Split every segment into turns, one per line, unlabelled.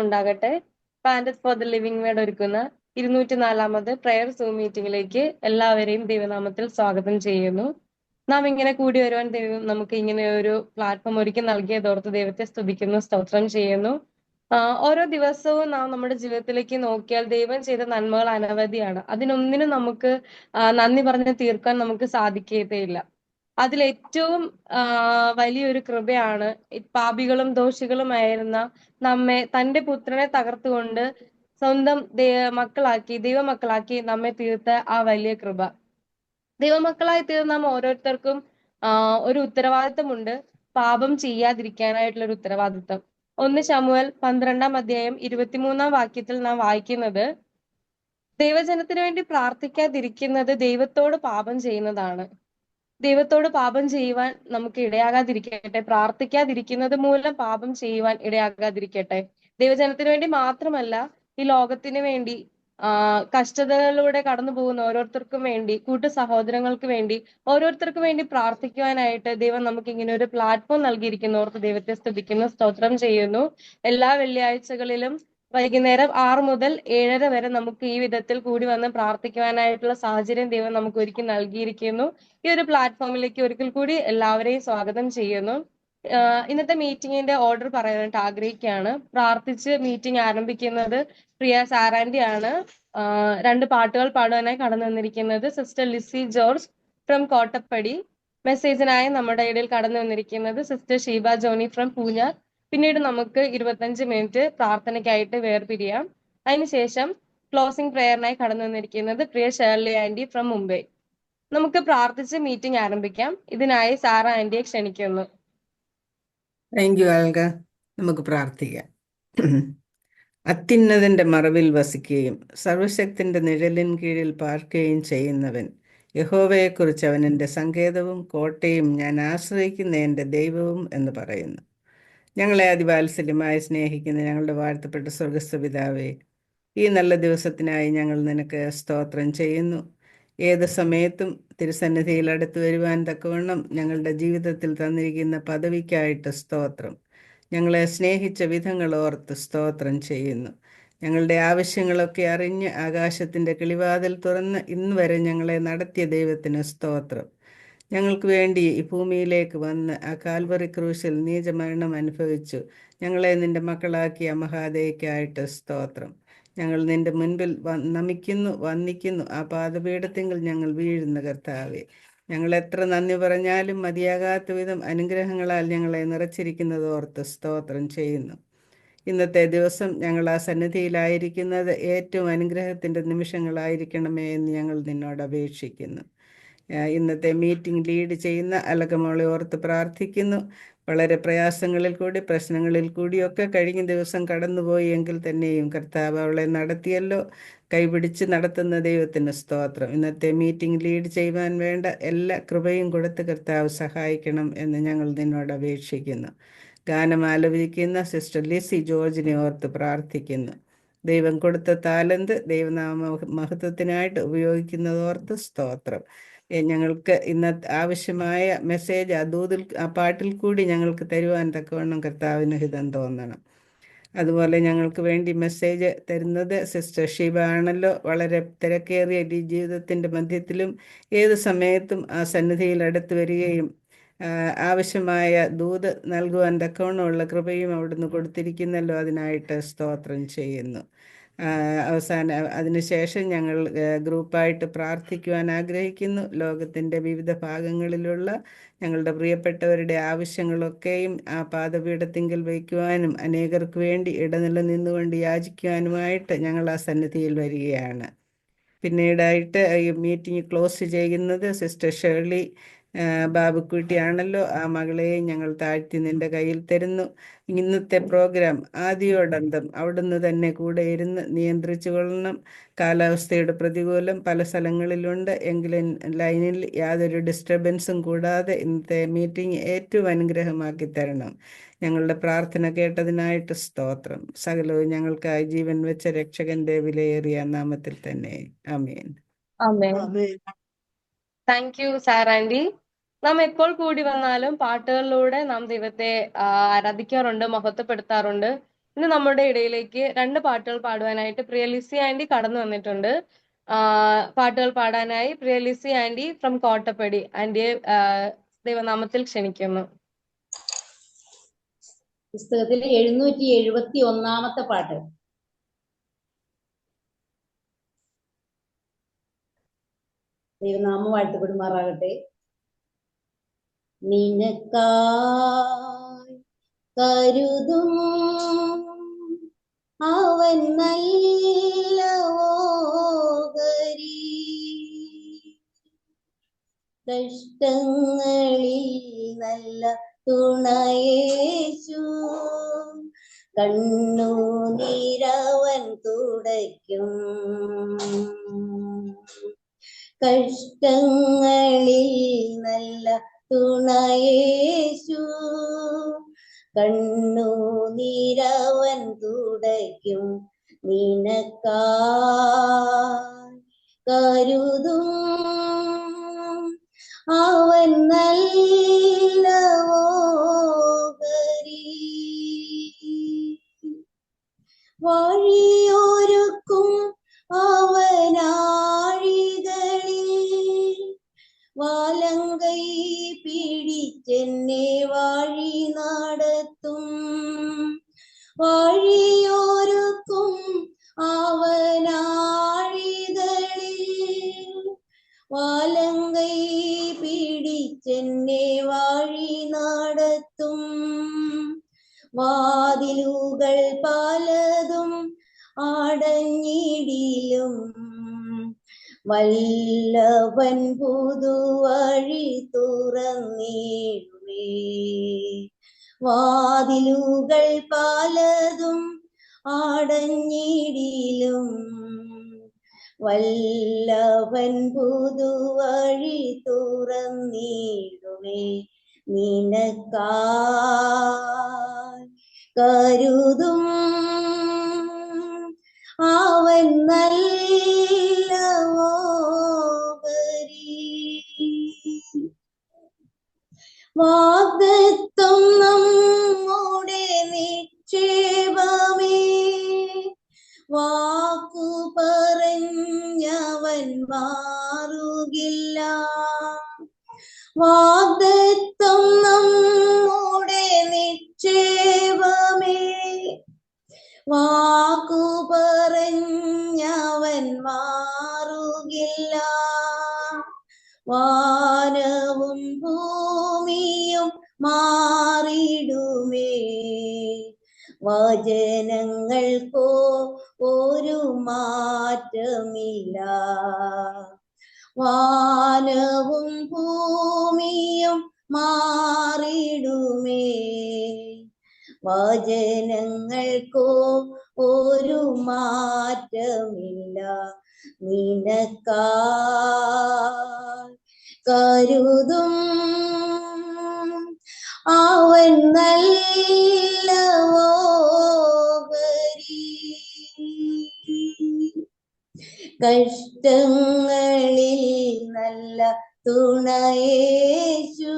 ഉണ്ടാകട്ടെ. പാൻഡസ് for the living word ഒരുക്കുന്ന 204-ാമത് prayer zoom മീറ്റിംഗിലേക്ക് എല്ലാവരെയും ദൈവനാമത്തിൽ സ്വാഗതം ചെയ്യുന്നു. നാം ഇങ്ങനെ കൂടി വരുവാൻ ദൈവം നമുക്ക് ഇങ്ങനെ ഒരു പ്ലാറ്റ്ഫോം ഒരുക്കി നൽകിയതോർത്ത് ദൈവത്തെ സ്തുതിക്കുന്നു, സ്തോത്രം ചെയ്യുന്നു. ഓരോ ദിവസവും നാം നമ്മുടെ ജീവിതത്തിലേക്ക് നോക്കിയാൽ ദൈവം ചെയ്ത നന്മകൾ അനവധിയാണ്. അതിനൊന്നിനും നമുക്ക് നന്ദി പറഞ്ഞ് തീർക്കാൻ നമുക്ക് സാധിക്കുകയില്ല. അതിലേറ്റവും വലിയൊരു കൃപയാണ് പാപികളും ദോഷികളുമായിരുന്ന നമ്മെ തന്റെ പുത്രനെ തകർത്തുകൊണ്ട് സ്വന്തം ദൈവമക്കളാക്കി നമ്മെ തീർത്ത ആ വലിയ കൃപ. ദൈവമക്കളായി തീർന്ന നാം ഓരോരുത്തർക്കും ഒരു ഉത്തരവാദിത്തമുണ്ട്, പാപം ചെയ്യാതിരിക്കാനായിട്ടുള്ള ഒരു ഉത്തരവാദിത്തം. 1 ശമൂവേൽ 12-ാം അധ്യായം 23-ാം വാക്യത്തിൽ നാം വായിക്കുന്നത്, ദൈവജനത്തിന് വേണ്ടി പ്രാർത്ഥിക്കാതിരിക്കുന്നത് ദൈവത്തോട് പാപം ചെയ്യുന്നതാണ്. ദൈവത്തോട് പാപം ചെയ്യുവാൻ നമുക്ക് ഇടയാകാതിരിക്കട്ടെ. പ്രാർത്ഥിക്കാതിരിക്കുന്നത് മൂലം പാപം ചെയ്യുവാൻ ഇടയാകാതിരിക്കട്ടെ. ദൈവജനത്തിന് വേണ്ടി മാത്രമല്ല, ഈ ലോകത്തിന് വേണ്ടി കഷ്ടതകളിലൂടെ കടന്നു പോകുന്ന ഓരോരുത്തർക്കും വേണ്ടി, കൂട്ടു സഹോദരങ്ങൾക്ക് വേണ്ടി, ഓരോരുത്തർക്കും വേണ്ടി പ്രാർത്ഥിക്കുവാനായിട്ട് ദൈവം നമുക്ക് ഇങ്ങനെ ഒരു പ്ലാറ്റ്ഫോം നൽകിയിരിക്കുന്നവർക്ക് ദൈവത്തെ സ്തുതിക്കുന്നു, സ്തോത്രം ചെയ്യുന്നു. എല്ലാ വെള്ളിയാഴ്ചകളിലും വൈകുന്നേരം 6 മുതൽ 7:30 വരെ നമുക്ക് ഈ വിധത്തിൽ കൂടി വന്ന് പ്രാർത്ഥിക്കുവാനായിട്ടുള്ള സാഹചര്യം ദൈവം നമുക്ക് ഒരുക്കി നൽകിയിരിക്കുന്നു. ഈ ഒരു പ്ലാറ്റ്ഫോമിലേക്ക് ഒരിക്കൽ കൂടി എല്ലാവരെയും സ്വാഗതം ചെയ്യുന്നു. ഇന്നത്തെ മീറ്റിംഗിന്റെ ഓർഡർ പറയാനായിട്ട് ആഗ്രഹിക്കുകയാണ്. പ്രാർത്ഥിച്ച് മീറ്റിംഗ് ആരംഭിക്കുന്നത് പ്രിയ സാറാൻഡി ആണ്. 2 പാട്ടുകൾ പാടുവാനായി കടന്നു വന്നിരിക്കുന്നത് സിസ്റ്റർ ലിസി ജോർജ് ഫ്രം കോട്ടപ്പടി. മെസ്സേജിനായി നമ്മുടെ ഇടയിൽ കടന്നു വന്നിരിക്കുന്നത് സിസ്റ്റർ ഷീബ ജോണി ഫ്രം പൂഞ്ഞാർ. പിന്നീട് നമുക്ക് 25 മിനിറ്റ് പ്രാർത്ഥനയ്ക്കായിട്ട് വേർപിരിയാം. അതിനുശേഷം ക്ലോസിംഗ് പ്രേയറിനായി കടന്നു വന്നിരിക്കുന്നത് പ്രിയ ഷേർലി ആൻഡി ഫ്രം മുംബൈ. നമുക്ക് പ്രാർത്ഥിച്ച് മീറ്റിംഗ് ആരംഭിക്കാം. ഇതിനായി സാറ ആൻഡിയെ ക്ഷണിക്കുന്നു.
താങ്ക് യു ആൽഗ. നമുക്ക് പ്രാർത്ഥിക്കാം. അത്യുന്നതന്റെ മറവിൽ വസിക്കുകയും സർവശക്തിന്റെ നിഴലിൻ കീഴിൽ പാർക്കുകയും ചെയ്യുന്നവൻ യഹോവയെക്കുറിച്ച് അവൻ എൻ്റെ സങ്കേതവും കോട്ടയും ഞാൻ ആശ്രയിക്കുന്ന എൻ്റെ ദൈവവും എന്ന് പറയുന്നു. ഞങ്ങളെ അതിവാത്സല്യമായി സ്നേഹിക്കുന്ന ഞങ്ങളുടെ വാഴ്ത്തപ്പെട്ട സ്വർഗസ്ഥ പിതാവേ, ഈ നല്ല ദിവസത്തിനായി ഞങ്ങൾ നിനക്ക് സ്തോത്രം ചെയ്യുന്നു. ഏത് സമയത്തും തിരുസന്നിധിയിൽ അടുത്തു വരുവാൻ തക്കവണ്ണം ഞങ്ങളുടെ ജീവിതത്തിൽ തന്നിരിക്കുന്ന പദവിക്കായിട്ട് സ്തോത്രം. ഞങ്ങളെ സ്നേഹിച്ച വിധങ്ങൾ ഓർത്ത് സ്തോത്രം ചെയ്യുന്നു. ഞങ്ങളുടെ ആവശ്യങ്ങളൊക്കെ അറിഞ്ഞ് ആകാശത്തിൻ്റെ കിളിവാതിൽ തുറന്ന് ഇന്ന് വരെ ഞങ്ങളെ നടത്തിയ ദൈവത്തിന് സ്തോത്രം. ഞങ്ങൾക്ക് വേണ്ടി ഈ ഭൂമിയിലേക്ക് വന്ന് ആ കാൽവറി ക്രൂശിൽ നീചമരണം അനുഭവിച്ചു ഞങ്ങളെ നിന്റെ മക്കളാക്കിയ മഹാദയക്കായിട്ട് സ്തോത്രം. ഞങ്ങൾ നിന്റെ മുൻപിൽ നമിക്കുന്നു, വന്ദിക്കുന്നു. ആ പാദപീഠത്തിങ്കിൽ ഞങ്ങൾ വീഴുന്ന കർത്താവേ, ഞങ്ങൾ എത്ര നന്ദി പറഞ്ഞാലും മതിയാകാത്ത വിധം അനുഗ്രഹങ്ങളാൽ ഞങ്ങളെ നിറച്ചിരിക്കുന്നത് ഓർത്ത് സ്തോത്രം ചെയ്യുന്നു. ഇന്നത്തെ ദിവസം ഞങ്ങൾ ആ സന്നിധിയിലായിരിക്കുന്നത് ഏറ്റവും അനുഗ്രഹത്തിൻ്റെ നിമിഷങ്ങളായിരിക്കണമേ എന്ന് ഞങ്ങൾ നിന്നോട് അപേക്ഷിക്കുന്നു. ഇന്നത്തെ മീറ്റിംഗ് ലീഡ് ചെയ്യുന്ന അലകമോളെ ഓർത്ത് പ്രാർത്ഥിക്കുന്നു. വളരെ പ്രയാസങ്ങളിൽ കൂടി പ്രശ്നങ്ങളിൽ കൂടിയൊക്കെ കഴിഞ്ഞ ദിവസം കടന്നുപോയി എങ്കിൽ തന്നെയും കർത്താവ് അവളെ നടത്തിയല്ലോ. കൈപിടിച്ച് നടത്തുന്ന ദൈവത്തിന് സ്തോത്രം. ഇന്നത്തെ മീറ്റിംഗ് ലീഡ് ചെയ്യുവാൻ വേണ്ട എല്ലാ കൃപയും കൊടുത്ത് കർത്താവ് സഹായിക്കണം എന്ന് ഞങ്ങൾ നിന്നോട് അപേക്ഷിക്കുന്നു. ഗാനം ആലപിക്കുന്ന സിസ്റ്റർ ലിസി ജോർജിനെ ഓർത്ത് പ്രാർത്ഥിക്കുന്നു. ദൈവം കൊടുത്ത താലന്ത് ദൈവനാമ മഹത്വത്തിനായിട്ട് ഉപയോഗിക്കുന്നതോർത്ത് സ്തോത്രം. ഞങ്ങൾക്ക് ഇന്നത്തെ ആവശ്യമായ മെസ്സേജ് ആ പാട്ടിൽ കൂടി ഞങ്ങൾക്ക് തരുവാൻ തക്കവണ്ണം കർത്താവിന് ഹിതം തോന്നണം. അതുപോലെ ഞങ്ങൾക്ക് വേണ്ടി മെസ്സേജ് തരുന്നത് സിസ്റ്റർ ഷീബ ആണല്ലോ. വളരെ തിരക്കേറിയ ജീവിതത്തിൻ്റെ മധ്യത്തിലും ഏത് സമയത്തും ആ സന്നിധിയിൽ അടുത്ത് വരികയും ആവശ്യമായ ദൂത് നൽകുവാൻ തക്കവണ്ണമുള്ള കൃപയും അവിടുന്ന് കൊടുത്തിരിക്കുന്നല്ലോ. അതിനായിട്ട് സ്തോത്രം ചെയ്യുന്നു. അതിനുശേഷം ഞങ്ങൾ ഗ്രൂപ്പായിട്ട് പ്രാർത്ഥിക്കുവാൻ ആഗ്രഹിക്കുന്നു. ലോകത്തിൻ്റെ വിവിധ ഭാഗങ്ങളിലുള്ള ഞങ്ങളുടെ പ്രിയപ്പെട്ടവരുടെ ആവശ്യങ്ങളൊക്കെയും ആ പാദപീഠത്തിങ്കിൽ വയ്ക്കുവാനും അനേകർക്ക് വേണ്ടി ഇടനില നിന്നുകൊണ്ട് യാചിക്കുവാനുമായിട്ട് ഞങ്ങൾ ആ സന്നിധിയിൽ വരികയാണ്. പിന്നീടായിട്ട് ഈ മീറ്റിംഗ് ക്ലോസ് ചെയ്യുന്നത് സിസ്റ്റർ ഷേർലി ബാബുക്കുട്ടിയാണല്ലോ. ആ മകളെയും ഞങ്ങൾ താഴ്ത്തി നിന്റെ കയ്യിൽ തരുന്നു. ഇന്നത്തെ പ്രോഗ്രാം ആദിയോടന്തം അവിടുന്ന് തന്നെ കൂടെ ഇരുന്ന് നിയന്ത്രിച്ചു കൊള്ളണം. കാലാവസ്ഥയുടെ പ്രതികൂലം പല സ്ഥലങ്ങളിലുണ്ട്, എങ്കിലും ലൈനിൽ യാതൊരു ഡിസ്റ്റർബൻസും കൂടാതെ ഇന്നത്തെ മീറ്റിംഗ് ഏറ്റവും അനുഗ്രഹമാക്കി തരണം. ഞങ്ങളുടെ പ്രാർത്ഥന കേട്ടതിനായിട്ട് സ്തോത്രം. സകലവും ഞങ്ങൾക്കായി ജീവൻ വെച്ച രക്ഷകന്റെ വിലയേറിയ നാമത്തിൽ തന്നെ ആമേൻ.
Thank you sir aunty. നാം എപ്പോൾ കൂടി വന്നാലും പാട്ടുകളിലൂടെ നാം ദൈവത്തെ ആരാധിക്കാറുണ്ട്, മഹത്വപ്പെടുത്താറുണ്ട്. ഇന്ന് നമ്മുടെ ഇടയിലേക്ക് 2 പാട്ടുകൾ പാടുവാനായിട്ട് പ്രിയ ലിസി ആന്റി കടന്നു വന്നിട്ടുണ്ട്. പാട്ടുകൾ പാടാനായി പ്രിയ ലിസി ആന്റി ഫ്രം കോട്ടപ്പടി ആന്റിയെ ദൈവനാമത്തിൽ ക്ഷണിക്കുന്നു.
പുസ്തകത്തിലെ 771 പാട്ട്. ദൈവനാമം വാഴ്ത്തപ്പെടുമാറാകട്ടെ. നിനക്കായി കരുതും അവൻ നല്ല ഓഹരി, കഷ്ടങ്ങളിൽ നല്ല തുണയേശു, കണ്ണുനീരവൻ തുടയ്ക്കും. കഷ്ടങ്ങളിൽ നല്ല തുണയേശു, കണ്ണുനീരവൻ തുടയ്ക്കും. നിനക്കായി കരുതും അവൻ നല്ല ഓഹരി, വഴിയൊരുക്കും അവനാഴികളിൽ, വാലങ്കൈ പിടിച്ചെന്നെ വഴി നടത്തും. വഴിയൊരുക്കും അവനാഴികളിൽ, വാലങ്കൈ പിടിച്ചെന്നെ വഴി നടത്തും. വാതിലുകൾ പലതും അടഞ്ഞിടിലും, വല്ലഭൻ പുതുവഴി തുറന്നിടുമേ. വാതിലുകൾ പലതും അടഞ്ഞിടിലും, വല്ലഭൻ പുതുവഴി തുറന്നിടുമേ. നിനക്കായി കരുതും അവൻ നല്ല ഓഹരി, വാഗ്ദത്തം നമ്മുടെ നിക്ഷേപമേ, വാക്കു പറഞ്ഞവൻ മാറുകില്ല. വാഗ്ദത്തം നമ്മുടെ നിക്ഷേപമേ, വാക്കു പറഞ്ഞവൻ മാറുകില്ല. വാനവും ഭൂമിയും മാറിടുമേ, വചനങ്ങൾക്കോ ഒരു മാറ്റമില്ല. വാനവും ഭൂമിയും മാറിടുമേ, വചനങ്ങൾക്കോ ഒരു മാറ്റമില്ല. നിനക്കായി കരുതും അവൻ നല്ല ഓഹരി, കഷ്ടങ്ങളിൽ നല്ല തുണയേശു,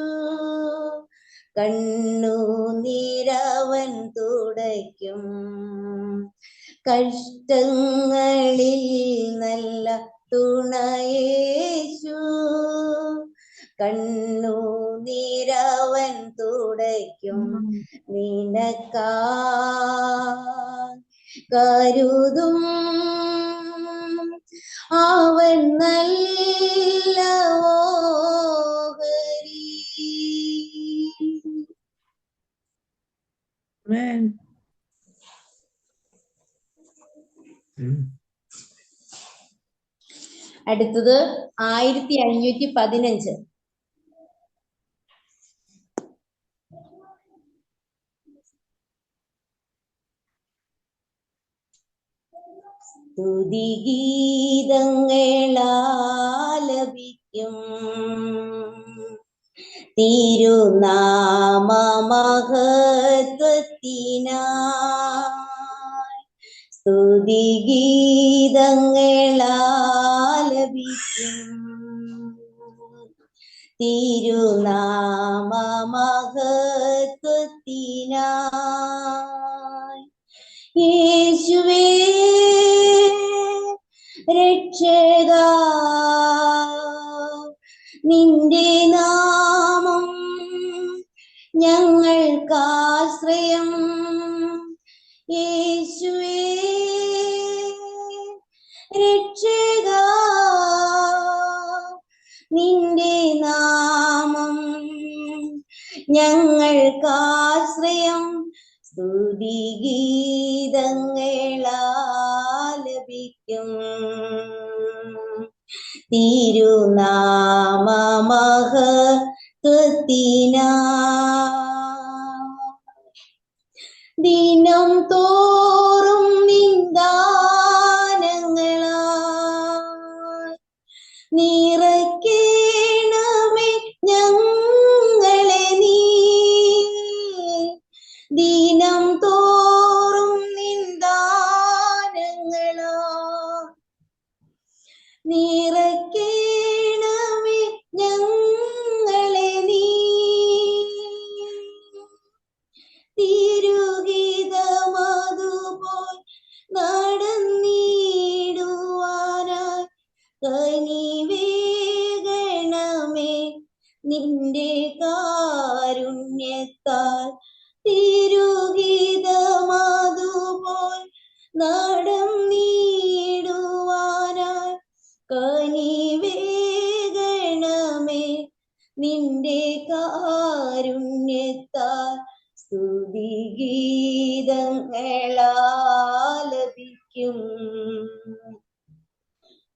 കണ്ണുനീരവൻ തുടയ്ക്കും. കഷ്ടങ്ങളിൽ നല്ല തുണയേശു, കണ്ണുനീരവൻ തുടയ്ക്കും. നിനക്കായി കരുതും അവൻ നല്ല ഓഹരി. അടുത്തത് 1515. സ്തുതിഗീതങ്ങളാലപിക്കും തിരുനാമമഹത്വത്തിനായി, സ്തുതിഗീതങ്ങളാലപിക്കും തിരുനാമമഹത്വത്തിനായി. രക്ഷകാ നിന്റെ നാമം ഞങ്ങൾക്കാശ്രയം യേശുവേ രക്ഷകാ നിന്റെ നാമം ഞങ്ങൾക്കാശ്രയം സ്തുതിഗീതങ്ങളാലപിക്കും തിരുനാമമഹത്വത്തിനാ ദിനം തോറും നിന്ദാനങ്ങളാ നിറയ്ക്കണമേ ഞങ്ങളെ നീ ദിനം തോറും നിന്ദാനങ്ങളാ നിറയ്ക്കണമേ ഞങ്ങളെ നീ തിരുഹിതമതുപോൽ നടന്നിടുവാനായി കനിവേകണമേ നിന്റെ കാരുണ്യത്താൽ തിരുഹിതമതുപോൽ നടന്നിടുവാനായി കനിവേകണമേ നിന്റെ കാരുണ്യത്താൽ സ്തുതിഗീതങ്ങളാലപിക്കും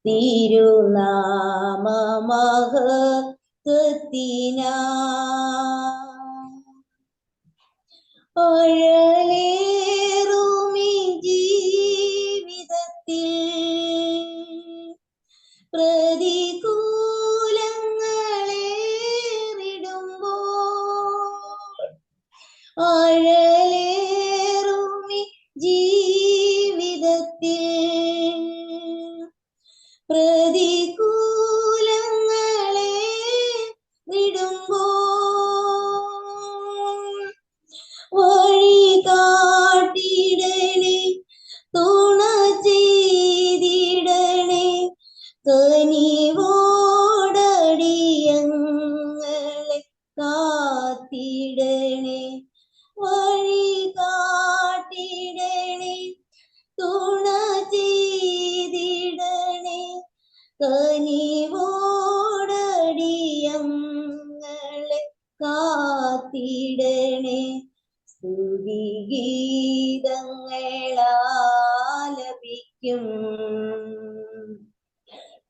തിരുനാമമഹത്വത്തിനാ അഴലേറുമീ ജീവിതത്തിൽ പ്രതികൂലങ്ങളേറിടുമ്പോൾ അഴലേറുമീ ജീവിതത്തിൽ പ്രതികൂലങ്ങളേറിടുമ്പോൾ വഴി കാട്ടിടണേ തുണ ചെയ്തിടണേ കനിവോടടിയങ്ങളെ കാത്തിടണേ വഴി കാട്ടിടണേ തുണ ചെയ്തിടണേ കനിവോടടിയങ്ങളെ കാത്തിടണേ സ്തുതിഗീതങ്ങളാലപിക്കും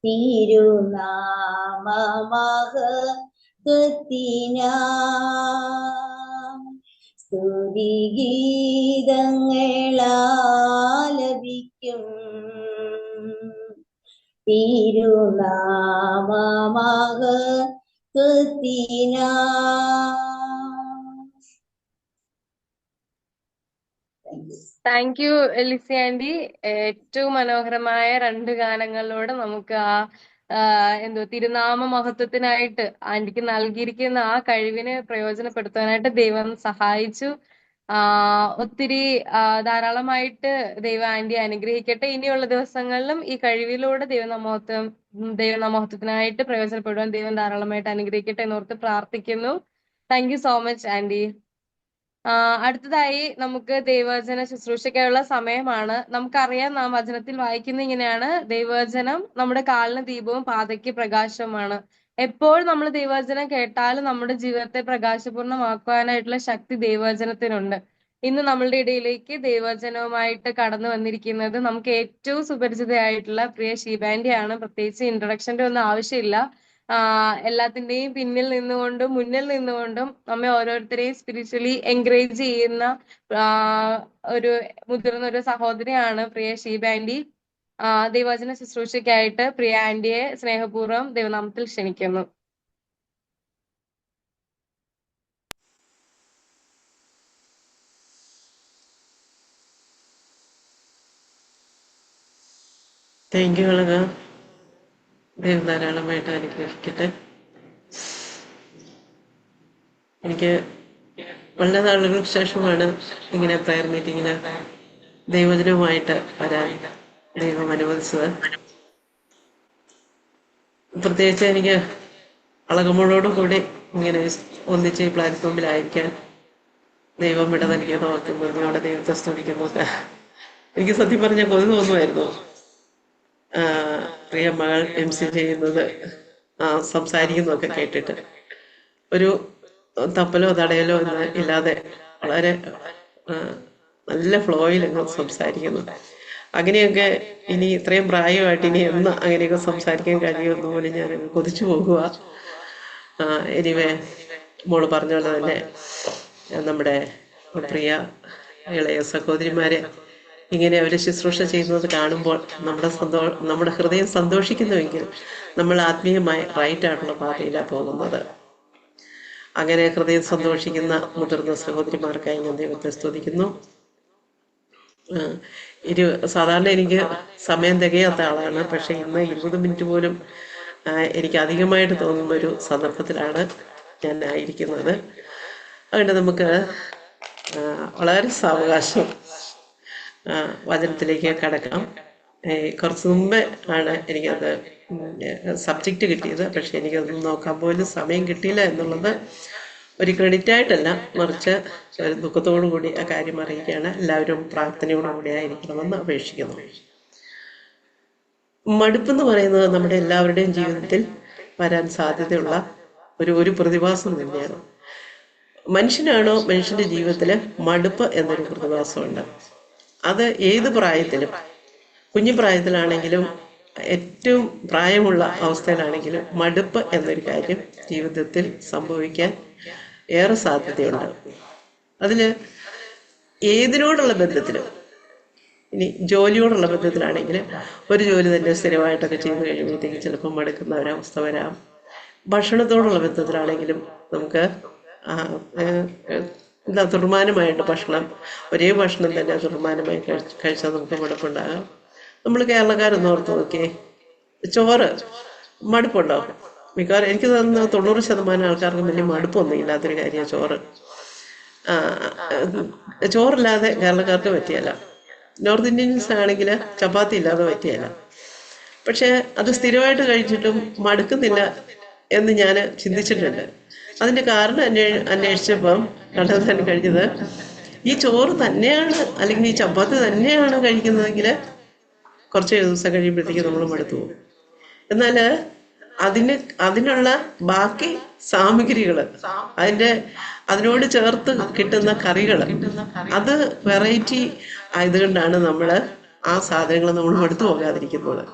തിരുനാമമഹത്വത്തിനാ സ്തുതിഗീതങ്ങളാലപിക്കും തിരുനാമമഹത്വത്തിനാ.
Thank you Lissy aunty. ഏറ്റവും മനോഹരമായ 2 ഗാനങ്ങളിലൂടെ നമുക്ക് എന്തോ തിരുനാമ മഹത്വത്തിനായിട്ട് ആന്റിക്ക് നൽകിയിരിക്കുന്ന ആ കഴിവിനെ പ്രയോജനപ്പെടുത്താനായിട്ട് ദൈവം സഹായിച്ചു. ഒത്തിരി ധാരാളമായിട്ട് ദൈവം ആന്റി അനുഗ്രഹിക്കട്ടെ. ഇനിയുള്ള ദിവസങ്ങളിലും ഈ കഴിവിലൂടെ ദൈവനാമോഹത്വത്തിനായിട്ട് പ്രയോജനപ്പെടുവാൻ ദൈവം ധാരാളമായിട്ട് അനുഗ്രഹിക്കട്ടെ എന്നോർത്ത് പ്രാർത്ഥിക്കുന്നു. Thank you so much aunty. അടുത്തതായി നമുക്ക് ദൈവവചന ശുശ്രൂഷയ്ക്കായുള്ള സമയമാണ്. നമുക്കറിയാം, നാം വചനത്തിൽ വായിക്കുന്ന ഇങ്ങനെയാണ്: ദൈവവചനം നമ്മുടെ കാലിന് ദീപവും പാതയ്ക്ക് പ്രകാശവുമാണ്. എപ്പോൾ നമ്മൾ ദൈവവചനം കേട്ടാലും നമ്മുടെ ജീവിതത്തെ പ്രകാശപൂർണമാക്കുവാനായിട്ടുള്ള ശക്തി ദൈവവചനത്തിനുണ്ട്. ഇന്ന് നമ്മളുടെ ഇടയിലേക്ക് ദൈവവചനവുമായിട്ട് കടന്നു വന്നിരിക്കുന്നത് നമുക്ക് ഏറ്റവും സുപരിചിതയായിട്ടുള്ള പ്രിയ ഷീബാൻഡിയാണ്. പ്രത്യേകിച്ച് ഇൻട്രൊഡക്ഷന്റെ ഒന്നും ആവശ്യമില്ല. എല്ലാത്തിന്റെയും പിന്നിൽ നിന്നുകൊണ്ടും മുന്നിൽ നിന്നുകൊണ്ടും നമ്മെ ഓരോരുത്തരെയും സ്പിരിച്വലി എൻകറേജ് ചെയ്യുന്ന ഒരു മുതിർന്ന ഒരു സഹോദരിയാണ് പ്രിയ ഷീബാൻഡി. ദൈവവചന ശുശ്രൂഷയ്ക്കായിട്ട് പ്രിയ ആന്റിയെ സ്നേഹപൂർവ്വം ദൈവനാമത്തിൽ ക്ഷണിക്കുന്നു.
Thank U Alaka. ദൈവം ധാരാളമായിട്ട് അനുഗ്രഹിക്കട്ടെ. എനിക്ക് വളരെ നാളുകൾക്ക് ശേഷമാണ് ഇങ്ങനെ പ്രയർ മീറ്റിങ്ങിന് ദൈവജനവുമായിട്ട് വരാൻ ദൈവം അനുവദിച്ചത്. പ്രത്യേകിച്ച് എനിക്ക് അളകമ്മോടോടും കൂടി ഇങ്ങനെ ഒന്നിച്ച് ഈ പ്ലാറ്റ്ഫോമിലായിരിക്കാൻ ദൈവം വിട നൽകിയത് ഓർക്കുന്നു, നിങ്ങളുടെ ദൈവത്തെ സ്തുതിക്കുന്നതൊക്കെ എനിക്ക് സത്യം പറഞ്ഞാൽ കൊതി തോന്നുമായിരുന്നു. പ്രിയ മകൾ MC ചെയ്യുന്നത്, സംസാരിക്കുന്നതൊക്കെ കേട്ടിട്ട് ഒരു തപ്പലോ തടയലോ എന്ന് ഇല്ലാതെ വളരെ നല്ല ഫ്ലോയിൽ സംസാരിക്കുന്നു. അങ്ങനെയൊക്കെ ഇനി ഇത്രയും പ്രായമായിട്ട് ഇനി എന്ന് അങ്ങനെയൊക്കെ സംസാരിക്കാൻ കഴിയുമെന്ന് പോലും ഞാൻ കൊതിച്ചു പോകുക. എനിവേ മോള് പറഞ്ഞ പോലെ തന്നെ നമ്മുടെ പ്രിയ ഇളയ സഹോദരിമാരെ ഇങ്ങനെ അവർ ശുശ്രൂഷ ചെയ്യുന്നത് കാണുമ്പോൾ നമ്മുടെ ഹൃദയം സന്തോഷിക്കുന്നുവെങ്കിൽ നമ്മൾ ആത്മീയമായി റൈറ്റായിട്ടുള്ള പാതയിലാണ് പോകുന്നത്. അങ്ങനെ ഹൃദയം സന്തോഷിക്കുന്ന മുതിർന്ന സഹോദരിമാർക്കായി ഞാൻ ദൈവത്തെ സ്തുതിക്കുന്നു. സാധാരണ എനിക്ക് സമയം തികയാത്ത ആളാണ്, പക്ഷെ ഇന്ന് 20 മിനിറ്റ് പോലും എനിക്ക് അധികമായിട്ട് തോന്നുന്ന ഒരു സന്ദർഭത്തിലാണ് ഞാൻ ആയിരിക്കുന്നത്. അതുകൊണ്ട് നമുക്ക് വളരെ സാവകാശം വചനത്തിലേക്ക് കടക്കാം. കുറച്ച് മുമ്പേ ആണ് എനിക്കത് സബ്ജക്റ്റ് കിട്ടിയത്, പക്ഷെ എനിക്കതൊന്നും നോക്കാൻ പോലും സമയം കിട്ടിയില്ല എന്നുള്ളത് ഒരു ക്രെഡിറ്റ് ആയിട്ടല്ല, മറിച്ച് ഒരു ദുഃഖത്തോടു കൂടി ആ കാര്യം അറിയിക്കുകയാണ്. എല്ലാവരും പ്രാർത്ഥനയോടുകൂടി ആയിരിക്കണമെന്ന് അപേക്ഷിക്കുന്നു. മടുപ്പെന്ന് പറയുന്നത് നമ്മുടെ എല്ലാവരുടെയും ജീവിതത്തിൽ വരാൻ സാധ്യതയുള്ള ഒരു പ്രതിഭാസം തന്നെയാണ്. മനുഷ്യനാണോ മനുഷ്യന്റെ ജീവിതത്തിൽ മടുപ്പ് എന്നൊരു പ്രതിഭാസമുണ്ട്. അത് ഏത് പ്രായത്തിലും, കുഞ്ഞു പ്രായത്തിലാണെങ്കിലും ഏറ്റവും പ്രായമുള്ള അവസ്ഥയിലാണെങ്കിലും മടുപ്പ് എന്നൊരു കാര്യം ജീവിതത്തിൽ സംഭവിക്കാൻ ഏറെ സാധ്യതയുണ്ട്. അതിൽ ഏതിനോടുള്ള ബന്ധത്തിലും, ഇനി ജോലിയോടുള്ള ബന്ധത്തിലാണെങ്കിൽ ഒരു ജോലി തന്നെ സ്ഥിരമായിട്ടൊക്കെ ചെയ്ത് കഴിയുമ്പോഴത്തേക്ക് ചിലപ്പോൾ മടുക്കുന്ന ഒരവസ്ഥ വരാം. ഭക്ഷണത്തോടുള്ള ബന്ധത്തിലാണെങ്കിലും നമുക്ക് തുർമാനമായിട്ട് ഒരേ ഭക്ഷണം തന്നെ തുർമാനമായി കഴിച്ചാൽ നമുക്ക് മടുപ്പുണ്ടാകാം. നമ്മൾ കേരളക്കാരൊന്ന് ഓർത്ത് നോക്കിയേ, ചോറ് മടുപ്പുണ്ടാവും. മിക്കവാറും എനിക്ക് തോന്നുന്നു 90% ആൾക്കാർക്ക് വലിയ മടുപ്പൊന്നും ഇല്ലാത്തൊരു കാര്യമാണ് ചോറ്. ചോറില്ലാതെ കേരളക്കാർക്ക് പറ്റിയല്ല. നോർത്ത് ഇന്ത്യൻസ് ആണെങ്കിൽ ചപ്പാത്തി ഇല്ലാതെ പറ്റിയല്ല. പക്ഷെ അത് സ്ഥിരമായിട്ട് കഴിച്ചിട്ടും മടുക്കുന്നില്ല എന്ന് ഞാൻ ചിന്തിച്ചിട്ടുണ്ട്. അതിന്റെ കാരണം അന്വേഷിച്ചപ്പം കണ്ടെത്താൻ കഴിഞ്ഞത്, ഈ ചോറ് തന്നെയാണ് അല്ലെങ്കിൽ ഈ ചപ്പാത്തി തന്നെയാണ് കഴിക്കുന്നതെങ്കിൽ കുറച്ച് ദിവസം കഴിയുമ്പോഴത്തേക്ക് നമ്മൾ മടുത്തു പോകും. എന്നാൽ അതിനുള്ള ബാക്കി സാമഗ്രികൾ, അതിനോട് ചേർത്ത് കിട്ടുന്ന കറികൾ, അത് വെറൈറ്റി ആയതുകൊണ്ടാണ് നമ്മൾ ആ സാധനങ്ങൾ നമ്മൾ മടുത്തു പോകാതിരിക്കുന്നത്.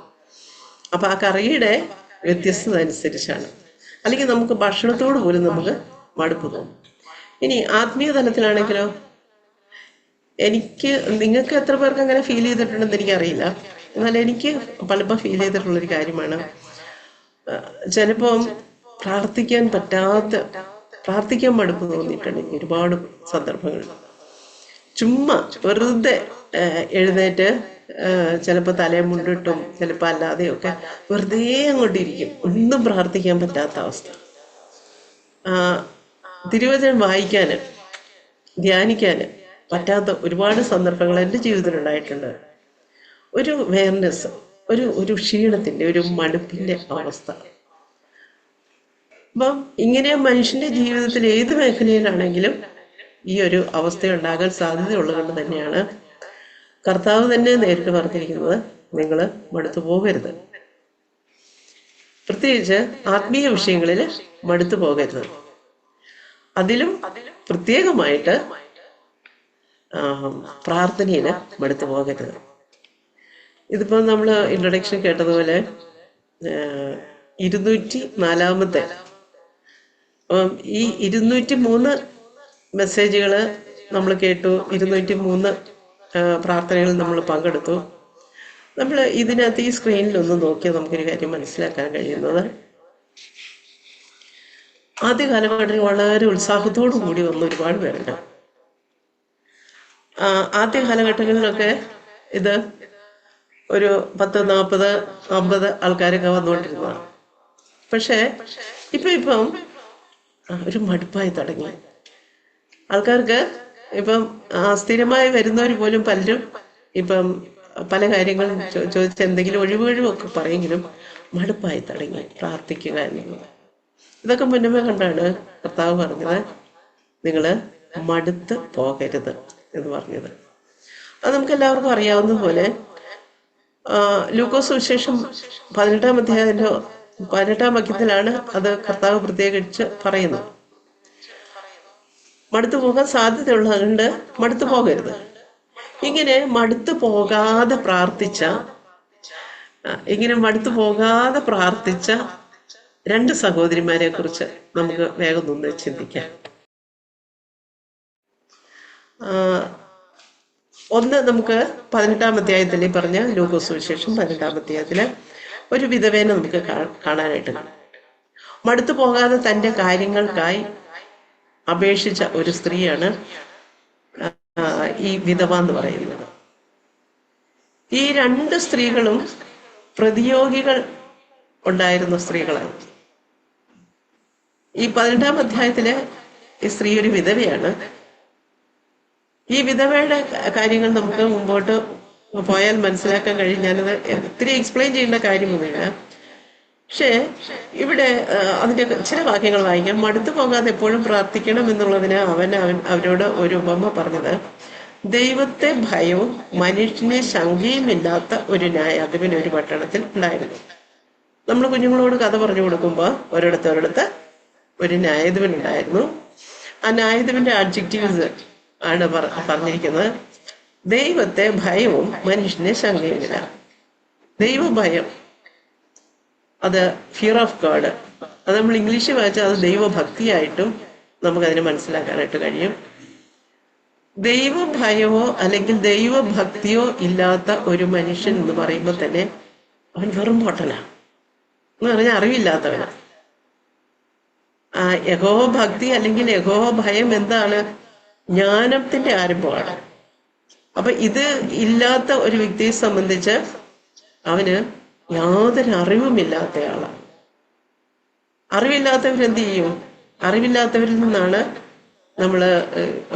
അപ്പൊ ആ കറിയുടെ വ്യത്യസ്തത അനുസരിച്ചാണ്. അല്ലെങ്കിൽ നമുക്ക് ഭക്ഷണത്തോട് പോലും നമുക്ക് മടുപ്പ് തോന്നും. ഇനി ആത്മീയ തലത്തിലാണെങ്കിലോ, നിങ്ങൾക്ക് എത്ര പേർക്ക് അങ്ങനെ ഫീൽ ചെയ്തിട്ടുണ്ടെന്ന് എനിക്കറിയില്ല. എന്നാൽ എനിക്ക് പലപ്പോൾ ഫീൽ ചെയ്തിട്ടുള്ളൊരു കാര്യമാണ്, ചിലപ്പം പ്രാർത്ഥിക്കാൻ മടുപ്പ് തോന്നിയിട്ടുണ്ട് എനിക്ക് ഒരുപാട് സന്ദർഭങ്ങളിൽ. ചുമ്മാ വെറുതെ എഴുന്നേറ്റ് ചിലപ്പോൾ തലയും മുണ്ടിട്ടും ചിലപ്പോൾ അല്ലാതെയൊക്കെ വെറുതെ അങ്ങോട്ടിരിക്കും, ഒന്നും പ്രാർത്ഥിക്കാൻ പറ്റാത്ത അവസ്ഥ. തിരുവചനം വായിക്കാന് ധ്യാനിക്കാന് പറ്റാത്ത ഒരുപാട് സന്ദർഭങ്ങൾ എൻ്റെ ജീവിതത്തിൽ ഉണ്ടായിട്ടുണ്ട്. ഒരു വെയർനെസ്, ഒരു ക്ഷീണത്തിന്റെ, ഒരു മടുപ്പിന്റെ അവസ്ഥ. അപ്പം ഇങ്ങനെ മനുഷ്യന്റെ ജീവിതത്തിൽ ഏത് മേഖലയിലാണെങ്കിലും ഈ ഒരു അവസ്ഥ ഉണ്ടാകാൻ സാധ്യതയുള്ളത് കൊണ്ട് തന്നെയാണ് കർത്താവ് തന്നെ നേരിട്ട് പറഞ്ഞിരിക്കുന്നത്, നിങ്ങൾ മടുത്തു പോകരുത്. പ്രത്യേകിച്ച് ആത്മീയ വിഷയങ്ങളിൽ മടുത്തു പോകരുത്. അതിലും പ്രത്യേകമായിട്ട് പ്രാർത്ഥനയിൽ മടുത്തു പോകരുത്. ഇതിപ്പോ നമ്മൾ ഇൻട്രൊഡക്ഷൻ കേട്ടതുപോലെ 204 ഈ 203 മെസ്സേജുകൾ നമ്മൾ കേട്ടു, 203 പ്രാർത്ഥനകളിൽ നമ്മൾ പങ്കെടുത്തു. നമ്മൾ ഇതിനകത്ത് ഈ സ്ക്രീനിലൊന്ന് നോക്കിയാൽ നമുക്കൊരു കാര്യം മനസ്സിലാക്കാൻ കഴിയുന്നത്, ആദ്യ കാലഘട്ടത്തിൽ വളരെ ഉത്സാഹത്തോടു കൂടി വന്ന ഒരുപാട് പേരുണ്ട്. ആദ്യ കാലഘട്ടങ്ങളിലൊക്കെ ഇത് ഒരു 10, 40, 50 ആൾക്കാരൊക്കെ വന്നുകൊണ്ടിരുന്നതാണ്. പക്ഷെ ഇപ്പം ഒരു മടുപ്പായി തുടങ്ങി. ആൾക്കാർക്ക് ഇപ്പം സ്ഥിരമായി വരുന്നവർ പോലും പലരും ഇപ്പം പല കാര്യങ്ങളും ചോദിച്ച എന്തെങ്കിലും ഒഴിവൊഴിവൊക്കെ പറയെങ്കിലും മടുപ്പായി തുടങ്ങി പ്രാർത്ഥിക്കുക എന്നുള്ളത്. ഇതൊക്കെ മുന്നമേ കണ്ടാണ് കർത്താവ് പറഞ്ഞത് നിങ്ങൾ മടുത്ത് പോകരുത് എന്ന് പറഞ്ഞത്. അത് നമുക്ക് എല്ലാവർക്കും അറിയാവുന്ന പോലെ ലൂക്കോസ് സുവിശേഷം 18-ാം വാക്യത്തിലാണ് അത് കർത്താവ് പ്രത്യേകിച്ച് പറയുന്നത്. മടുത്തു പോകാൻ സാധ്യതയുള്ളതുകൊണ്ട് മടുത്തു പോകരുത്. ഇങ്ങനെ മടുത്തു പോകാതെ പ്രാർത്ഥിച്ച രണ്ട് സഹോദരിമാരെ കുറിച്ച് നമുക്ക് വേഗം ഒന്ന് ചിന്തിക്കാം. ഒന്ന് നമുക്ക് 18-ാം അധ്യായത്തിൽ പറഞ്ഞ ലൂക്കോസ് സുവിശേഷം 18-ാം അധ്യായത്തില് ഒരു വിധവേനെ നമുക്ക് കാണാനായിട്ട് കാണാം. മടുത്തു പോകാതെ തൻ്റെ കാര്യങ്ങൾക്കായി അപേക്ഷിച്ച ഒരു സ്ത്രീയാണ് ഈ വിധവ എന്ന് പറയുന്നത്. ഈ രണ്ട് സ്ത്രീകളും പ്രതിയോഗികൾ ഉണ്ടായിരുന്ന സ്ത്രീകളാണ്. ഈ 18-ാം അധ്യായത്തിലെ ഈ സ്ത്രീ ഒരു വിധവയാണ്. ഈ വിധവയുടെ കാര്യങ്ങൾ നമുക്ക് മുമ്പോട്ട് പോയാൽ മനസ്സിലാക്കാൻ കഴിയും. ഞാനത് ഒത്തിരി എക്സ്പ്ലെയിൻ ചെയ്യേണ്ട കാര്യമൊന്നുമില്ല. പക്ഷേ ഇവിടെ അതിൻ്റെ ചില വാക്യങ്ങൾ വായിക്കാം. മടുത്തു പോകാതെ എപ്പോഴും പ്രാർത്ഥിക്കണം എന്നുള്ളതിന് അവരോട് ഒരു ഉപമ പറഞ്ഞത്, ദൈവത്തെ ഭയവും മനുഷ്യനെ ശങ്കയുമില്ലാത്ത ഒരു ന്യായാധിപൻ ഒരു പട്ടണത്തിൽ ഉണ്ടായിരുന്നു. നമ്മൾ കുഞ്ഞുങ്ങളോട് കഥ പറഞ്ഞു കൊടുക്കുമ്പോൾ ഒരിടത്ത് ഒരു ന്യായാധിപൻ ഉണ്ടായിരുന്നു. ആ ന്യായാധിപന്റെ അഡ്ജക്റ്റീവ്സ് ആണ് പറഞ്ഞിരിക്കുന്നത്. ദൈവത്തെ ഭയവും മനുഷ്യനെ ശങ്കയുമില്ല. ദൈവഭയം, അത് ഫിയർ ഓഫ് ഗോഡ്. അത് നമ്മൾ ഇംഗ്ലീഷിൽ വായിച്ചാൽ അത് ദൈവഭക്തിയായിട്ടും നമുക്കതിനെ മനസ്സിലാക്കാനായിട്ട് കഴിയും. ദൈവഭയമോ അല്ലെങ്കിൽ ദൈവഭക്തിയോ ഇല്ലാത്ത ഒരു മനുഷ്യൻ എന്ന് പറയുമ്പോൾ തന്നെ അവൻ വെറും പൊട്ടനാ എന്ന് പറഞ്ഞാൽ അറിവില്ലാത്തവനാ. യഹോവ ഭക്തി അല്ലെങ്കിൽ യഹോവ ഭയം എന്താണ്? ജ്ഞാനത്തിന്റെ ആരംഭമാണ്. അപ്പൊ ഇത് ഇല്ലാത്ത ഒരു വ്യക്തിയെ സംബന്ധിച്ച് അവന് യാതൊരു അറിവുമില്ലാത്തയാളാണ്. അറിവില്ലാത്തവരെന്ത് ചെയ്യും? അറിവില്ലാത്തവരിൽ നിന്നാണ് നമ്മൾ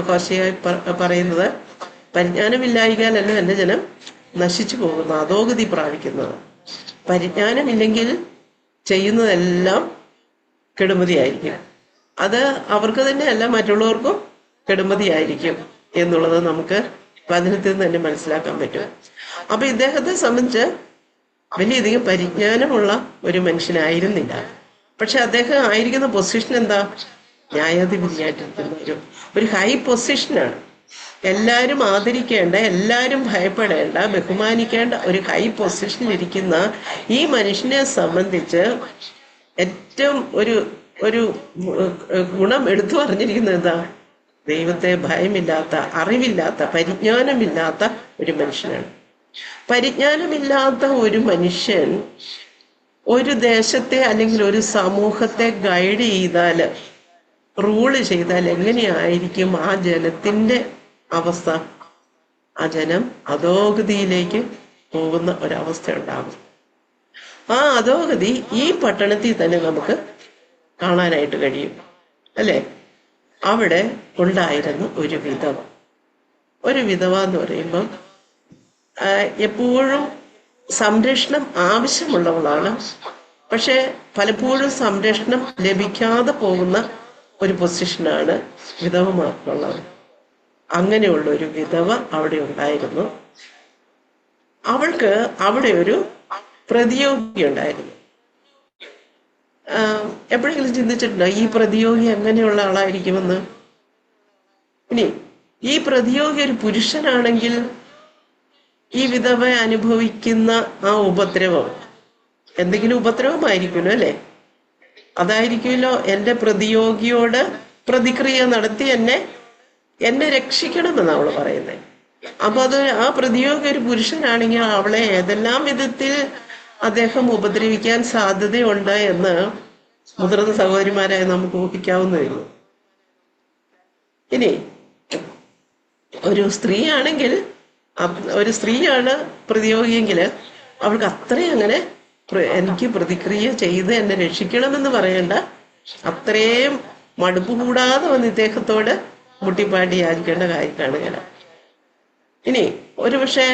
ഹോശയ്യായി പറയുന്നത്, പരിജ്ഞാനമില്ലായികയാലല്ല എൻ്റെ ജനം നശിച്ചു പോകുന്നു, അധോഗതി പ്രാപിക്കുന്നത്. പരിജ്ഞാനമില്ലെങ്കിൽ ചെയ്യുന്നതെല്ലാം കെടുമതിയായിരിക്കും. അത് അവർക്ക് തന്നെയല്ല മറ്റുള്ളവർക്കും കെടുമതിയായിരിക്കും എന്നുള്ളത് നമുക്ക് വചനത്തിൽ നിന്ന് തന്നെ മനസ്സിലാക്കാൻ പറ്റും. അപ്പൊ ഇദ്ദേഹത്തെ സംബന്ധിച്ച് വലിയധികം പരിജ്ഞാനമുള്ള ഒരു മനുഷ്യനായിരുന്നില്ല. പക്ഷെ അദ്ദേഹം ആയിരിക്കുന്ന പൊസിഷൻ എന്താ? ന്യായാധിപതിയായിട്ടിരിക്കുന്ന ഒരു ഹൈ പൊസിഷനാണ്. എല്ലാവരും ആദരിക്കേണ്ട, എല്ലാവരും ഭയപ്പെടേണ്ട, ബഹുമാനിക്കേണ്ട ഒരു ഹൈ പൊസിഷനിൽ ഇരിക്കുന്ന ഈ മനുഷ്യനെ സംബന്ധിച്ച് ഏറ്റവും ഒരു ഗുണം എടുത്തു പറഞ്ഞിരിക്കുന്നത് എന്താ? ദൈവത്തെ ഭയമില്ലാത്ത, അറിവില്ലാത്ത, പരിജ്ഞാനമില്ലാത്ത ഒരു മനുഷ്യനാണ്. പരിജ്ഞാനമില്ലാത്ത ഒരു മനുഷ്യൻ ഒരു ദേശത്തെ അല്ലെങ്കിൽ ഒരു സമൂഹത്തെ ഗൈഡ് ചെയ്താൽ, റൂള് ചെയ്താൽ എങ്ങനെയായിരിക്കും ആ ജനത്തിന്റെ അവസ്ഥ? ആ ജനം അധോഗതിയിലേക്ക് പോകുന്ന ഒരവസ്ഥ ഉണ്ടാകും. ആ അധോഗതി ഈ പട്ടണത്തിൽ തന്നെ നമുക്ക് കാണാനായിട്ട് കഴിയും, അല്ലേ? അവിടെ ഉണ്ടായിരുന്നു ഒരു വിധവ. ഒരു വിധവ എന്ന് പറയുമ്പം എപ്പോഴും സംരക്ഷണം ആവശ്യമുള്ളവളാണ്. പക്ഷെ പലപ്പോഴും സംരക്ഷണം ലഭിക്കാതെ പോകുന്ന ഒരു പൊസിഷനാണ് വിധവമാർക്കുള്ളത്. അങ്ങനെയുള്ള ഒരു വിധവ അവിടെ ഉണ്ടായിരുന്നു. അവൾക്ക് അവിടെ ഒരു പ്രതിയോഗി ഉണ്ടായിരുന്നു. എപ്പോഴെങ്കിലും ചിന്തിച്ചിട്ടുണ്ടോ ഈ പ്രതിയോഗി എങ്ങനെയുള്ള ആളായിരിക്കുമെന്ന്? ഇനി ഈ പ്രതിയോഗി ഒരു പുരുഷനാണെങ്കിൽ ഈ വിധവ അനുഭവിക്കുന്ന ആ ഉപദ്രവം എന്തെങ്കിലും ഉപദ്രവമായിരിക്കുമല്ലോ, അല്ലെ? അതായിരിക്കുമല്ലോ എൻ്റെ പ്രതിയോഗിയോട് പ്രതിക്രിയ നടത്തി എന്നെ രക്ഷിക്കണമെന്ന് അവള് പറയുന്നത്. അപ്പൊ അത് ആ പ്രതിയോഗി ഒരു പുരുഷനാണെങ്കിൽ അവളെ ഏതെല്ലാം വിധത്തിൽ അദ്ദേഹം ഉപദ്രവിക്കാൻ സാധ്യതയുണ്ട് എന്ന് മുതിർന്ന സഹോദരിമാരായി നമുക്ക് ഊഹിക്കാവുന്നതേയുള്ളൂ. ഇനി ഒരു സ്ത്രീയാണ് പ്രതിയോഗിയെങ്കിൽ അവൾക്ക് അത്രയും അങ്ങനെ എനിക്ക് പ്രതിക്രിയ ചെയ്ത് എന്നെ രക്ഷിക്കണമെന്ന് പറയേണ്ട, അത്രയും മടുപ്പ് കൂടാതെ വന്ന് ഇദ്ദേഹത്തോട് മുട്ടിപ്പാടി യാചിക്കേണ്ട കാര്യം കാണുകയില്ല. ഇനി ഒരുപക്ഷെ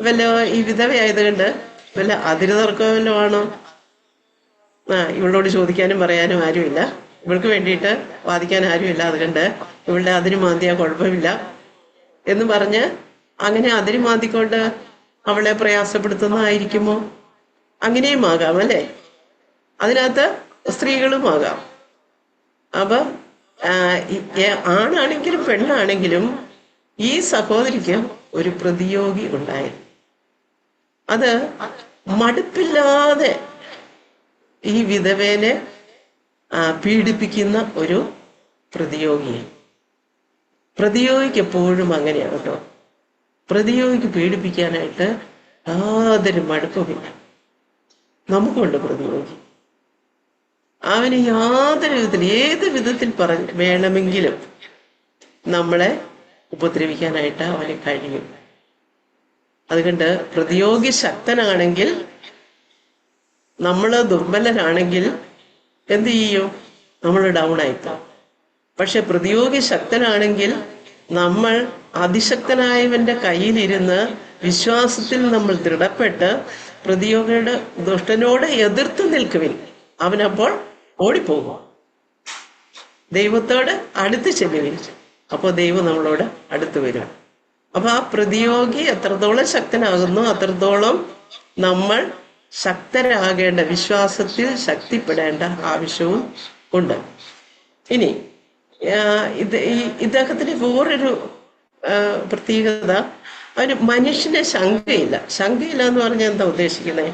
വല്ല ഈ വിധവയായതുകൊണ്ട് വല്ല അതിര് തർക്കമോ വല്ലതും ആണോ? ഇവളോട് ചോദിക്കാനും പറയാനും ആരുമില്ല, ഇവൾക്ക് വേണ്ടിയിട്ട് വാദിക്കാൻ ആരുമില്ല, അതുകൊണ്ട് ഇവളുടെ അതിര് മാന്തിയാ കുഴപ്പമില്ല എന്ന് പറഞ്ഞ് അങ്ങനെ അതിര് മാന്തിക്കൊണ്ട് അവളെ പ്രയാസപ്പെടുത്തുന്നതായിരിക്കുമോ? അങ്ങനെയും ആകാം അല്ലേ? അതിനകത്ത് സ്ത്രീകളും ആകാം. അപ്പൊ ആണാണെങ്കിലും പെണ്ണാണെങ്കിലും ഈ സഹോദരിക്ക് ഒരു പ്രതിയോഗി ഉണ്ടായിരുന്നു. അത് മടുപ്പില്ലാതെ ഈ വിധവേനെ പീഡിപ്പിക്കുന്ന ഒരു പ്രതിയോഗിയാണ്. പ്രതിയോഗിക്ക് എപ്പോഴും അങ്ങനെയാണ് കേട്ടോ. പ്രതിയോഗിക്ക് പീഡിപ്പിക്കാനായിട്ട് യാതൊരു മടുപ്പുമില്ല. നമുക്കുണ്ട് പ്രതിയോഗി. അവന് യാതൊരു വിധത്തിൽ ഏത് വിധത്തിൽ വേണമെങ്കിലും നമ്മളെ ഉപദ്രവിക്കാനായിട്ട് അവന് കഴിയും. അതുകൊണ്ട് പ്രതിയോഗി ശക്തനാണെങ്കിൽ, നമ്മൾ ദുർബലരാണെങ്കിൽ എന്ത് ചെയ്യും? നമ്മൾ ഡൗൺ ആയിപ്പോ. പക്ഷെ പ്രതിയോഗി ശക്തനാണെങ്കിൽ നമ്മൾ അതിശക്തനായവന്റെ കയ്യിലിരുന്ന് വിശ്വാസത്തിൽ നമ്മൾ ദൃഢപ്പെട്ട് പ്രതിയോഗിയുടെ ദുഷ്ടനോട് എതിർത്ത് നിൽക്കുവിൻ. അവനപ്പോൾ ഓടിപ്പോകും. ദൈവത്തോട് അടുത്ത് ചെല്ലുവിൻ, അപ്പോൾ ദൈവം നമ്മളോട് അടുത്ത് വരും. അപ്പൊ ആ പ്രതിയോഗി എത്രത്തോളം ശക്തനാകുന്നു അത്രത്തോളം നമ്മൾ ശക്തരാകേണ്ട, വിശ്വാസത്തിൽ ശക്തിപ്പെടേണ്ട ആവശ്യവും ഉണ്ട്. ഇനി ഇദ്ദേഹത്തിന് വേറൊരു പ്രത്യേകത, അവന് മനുഷ്യനെ ശങ്കയില്ല. ശങ്കയില്ല എന്ന് പറഞ്ഞാൽ എന്താ ഉദ്ദേശിക്കുന്നത്?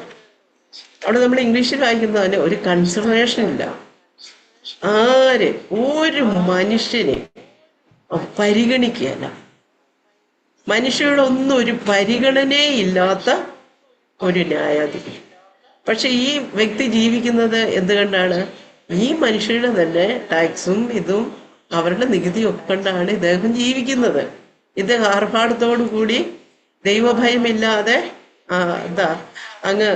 അവിടെ നമ്മൾ ഇംഗ്ലീഷിൽ വായിക്കുന്നതിന് ഒരു കൺസിഡറേഷൻ ഇല്ല. ഒരു മനുഷ്യനെ പരിഗണിക്കുകയല്ല. മനുഷ്യരോടൊന്നും ഒരു പരിഗണനയില്ലാത്ത ഒരു ന്യായാധിപതി. പക്ഷെ ഈ വ്യക്തി ജീവിക്കുന്നത് എന്തുകൊണ്ടാണ്? ഈ മനുഷ്യരുടെ തന്നെ ടാക്സും ഇതും അവരുടെ നികുതിയൊക്കെ കൊണ്ടാണ് ഇദ്ദേഹം ജീവിക്കുന്നത്. ഇദ്ദേഹം ആർഭാടത്തോടു കൂടി ദൈവഭയമില്ലാതെ അങ്ങ്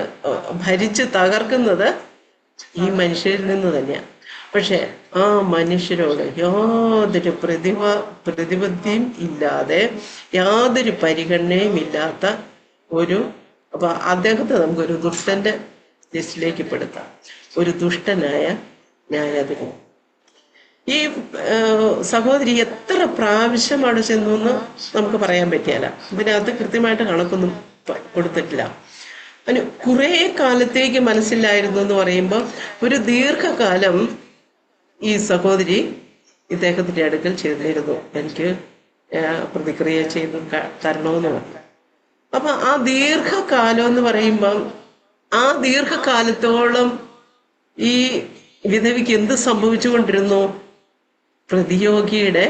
ഭരിച്ച് തകർക്കുന്നത് ഈ മനുഷ്യരിൽ നിന്ന് തന്നെയാണ്. പക്ഷെ ആ മനുഷ്യരോട് യാതൊരു പ്രതിബദ്ധയും ഇല്ലാതെ, യാതൊരു പരിഗണനയും ഇല്ലാത്ത അപ്പൊ അദ്ദേഹത്തെ നമുക്കൊരു ദുഷ്ടന്റെ ലിസ്റ്റിലേക്ക് പെടുത്താം. ഒരു ദുഷ്ടനായ ന്യായാധിപതി. ഈ സഹോദരി എത്ര പ്രാവശ്യം അവിടെ ചെന്നു എന്ന് നമുക്ക് പറയാൻ പറ്റിയല്ല. ഇതിനകത്ത് കൃത്യമായിട്ട് കണക്കൊന്നും കൊടുത്തിട്ടില്ല. അതിന് കുറെ കാലത്തേക്ക് മനസ്സിലായിരുന്നു എന്ന് പറയുമ്പോൾ ഒരു ദീർഘകാലം ഈ സഹോദരി ഇദ്ദേഹത്തിന്റെ അടുക്കൽ ചെയ്തിരുന്നു. എനിക്ക് പ്രതിക്രിയ ചെയ്ത് തരണമെന്ന് പറഞ്ഞു. അപ്പൊ ആ ദീർഘകാലം എന്ന് പറയുമ്പം ആ ദീർഘകാലത്തോളം ഈ വിധവിക്ക് എന്ത് സംഭവിച്ചുകൊണ്ടിരുന്നു? പ്രതിയോഗിയുടെ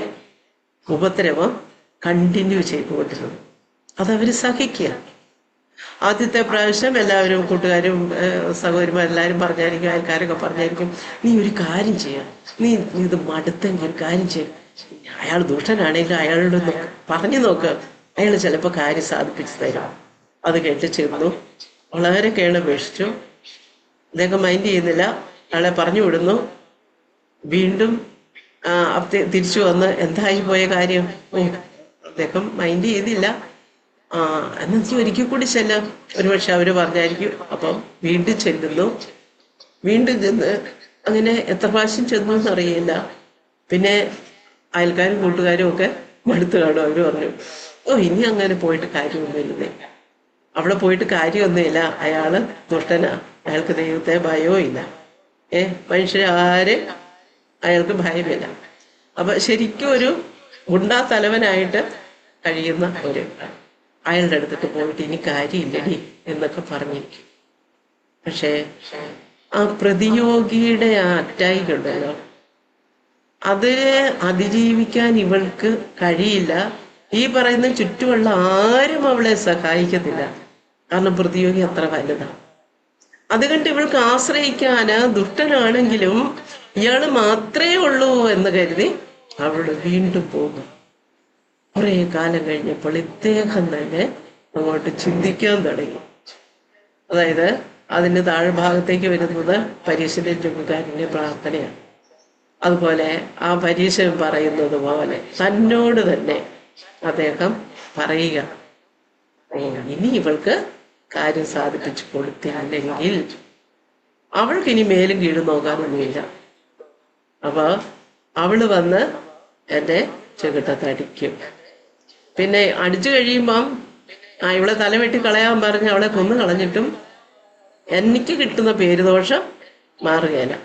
ഉപദ്രവം കണ്ടിന്യൂ ചെയ്തുകൊണ്ടിരുന്നു. അതവര് സഹിക്കുക. ആദ്യത്തെ പ്രാവശ്യം എല്ലാവരും, കൂട്ടുകാരും സഹോദരിമാരെല്ലാവരും പറഞ്ഞായിരിക്കും, അയൽക്കാരൊക്കെ പറഞ്ഞായിരിക്കും, നീ ഒരു കാര്യം ചെയ്യാം, നീ ഇത് മടുത്തെങ്കിൽ ഒരു കാര്യം ചെയ്യും, അയാൾ ദുഷ്ടനാണെങ്കിലും അയാളോട് പറഞ്ഞു നോക്ക്, അയാൾ ചിലപ്പോൾ കാര്യം സാധിപ്പിച്ചു തരാം. അത് കേട്ട് ചെന്നു വളരെ കേണപേക്ഷിച്ചു. അദ്ദേഹം മൈൻഡ് ചെയ്യുന്നില്ല, അയാളെ പറഞ്ഞു വിടുന്നു. വീണ്ടും തിരിച്ചു വന്ന് എന്തായി പോയ കാര്യം അദ്ദേഹം മൈൻഡ് ചെയ്തില്ല. എന്നുവെച്ചാൽ ഒരിക്കൽ കൂടി ചെല്ലാം, ഒരുപക്ഷെ അവര് പറഞ്ഞായിരിക്കും. അപ്പം വീണ്ടും ചെല്ലുന്നു. വീണ്ടും ചെന്ന് അങ്ങനെ എത്ര പ്രാവശ്യം ചെന്നു എന്നറിയില്ല. പിന്നെ അയൽക്കാരും കൂട്ടുകാരും ഒക്കെ മടുത്തു കാണും. അവര് പറഞ്ഞു, ഇനി അങ്ങനെ പോയിട്ട് കാര്യമൊന്നുമില്ലേ, അവിടെ പോയിട്ട് കാര്യമൊന്നുമില്ല, അയാള് ദുഷ്ടനാ, അയാൾക്ക് ദൈവത്തെ ഭയവും ഇല്ല, മനുഷ്യരെ അയാൾക്ക് ഭയമില്ല. അപ്പൊ ശരിക്കും ഒരു ഗുണ്ടാ തലവനായിട്ട് കഴിയുന്ന അയാളുടെ അടുത്തിട്ട് പോയിട്ട് ഇനി കാര്യമില്ലടി എന്നൊക്കെ പറഞ്ഞിരിക്കും. പക്ഷേ ആ പ്രതിയോഗിയുടെ ആ അറ്റാക്ക് ഉണ്ടല്ലോ, അത് അതിജീവിക്കാൻ ഇവൾക്ക് കഴിയില്ല. ഈ പറയുന്ന ചുറ്റുമുള്ള ആരും അവളെ സഹായിക്കത്തില്ല. കാരണം പ്രതിയോഗി അത്ര വലുതാണ്. അതുകൊണ്ട് ഇവൾക്ക് ആശ്രയിക്കാന് ദുഷ്ടനാണെങ്കിലും ഇയാള് മാത്രമേ ഉള്ളൂ എന്ന് കരുതി അവള് വീണ്ടും പോകും. കുറെ കാലം കഴിഞ്ഞപ്പോൾ ഇദ്ദേഹം തന്നെ അങ്ങോട്ട് ചിന്തിക്കാൻ തുടങ്ങി. അതായത് അതിന്റെ താഴ്ഭാഗത്തേക്ക് വരുന്നത് പരീശന്റെ ചുമക്കാരന്റെ പ്രാർത്ഥനയാണ്. അതുപോലെ ആ പരീശൻ പറയുന്നത് പോലെ തന്നോട് തന്നെ അദ്ദേഹം പറയുക, ഇനി ഇവൾക്ക് കാര്യം സാധിപ്പിച്ചു കൊടുത്തില്ലെങ്കിൽ അവൾക്ക് ഇനി മേലും കീഴും നോക്കാനൊന്നുമില്ല. അപ്പൊ അവള് വന്ന് എന്റെ ചെകിട്ടത്തടിക്കും. പിന്നെ അടിച്ചു കഴിയുമ്പം ഇവളെ തലവെട്ടി കളയാൻ പറഞ്ഞ് അവളെ കൊന്നു കളഞ്ഞിട്ടും എനിക്ക് കിട്ടുന്ന പേരുദോഷം മാറുകയില്ല.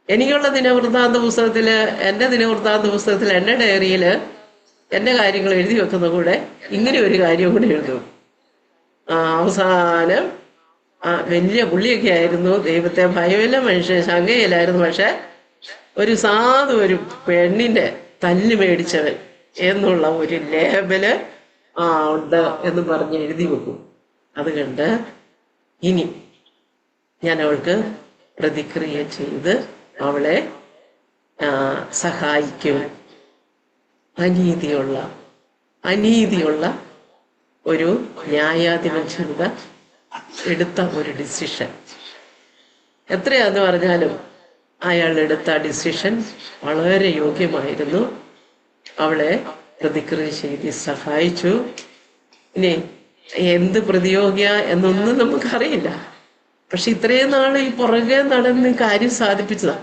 എനിക്കുള്ള ദിനവൃത്താന്ത പുസ്തകത്തില്, എന്റെ ദിനവൃത്താന്ത പുസ്തകത്തിൽ, എന്റെ ഡയറിയില് എന്റെ കാര്യങ്ങൾ എഴുതി വെക്കുന്ന കൂടെ ഇങ്ങനെ ഒരു കാര്യം കൂടെ എഴുതും. അവസാനം വലിയ പുള്ളിയൊക്കെ ആയിരുന്നു, ദൈവത്തെ ഭയമില്ല, മനുഷ്യൻ ശങ്കയിലായിരുന്നു, പക്ഷെ ഒരു സാധു ഒരു പെണ്ണിന്റെ തല്ല് മേടിച്ചവൻ എന്നുള്ള ഒരു ലേബല് ഉണ്ട് എന്ന് പറഞ്ഞ് എഴുതി വെക്കും. അത് കണ്ട് ഇനി ഞാൻ അവൾക്ക് പ്രതിക്രിയ ചെയ്ത് അവളെ സഹായിക്കും. അനീതിയുള്ള ഒരു ന്യായാധിപൻ ചിന്ത എടുത്ത ഒരു ഡിസിഷൻ, എത്രയാന്ന് പറഞ്ഞാലും അയാൾ എടുത്ത ഡിസിഷൻ വളരെ യോഗ്യമായിരുന്നു. അവളെ പ്രതിക്രിയ ചെയ്ത് സഹായിച്ചു. ഇനി എന്ത് പ്രതിയോഗിയ എന്നൊന്നും നമുക്കറിയില്ല, പക്ഷെ ഇത്രയും നാള് ഈ പുറകെ നടന്ന് കാര്യം സാധിപ്പിച്ചതാ.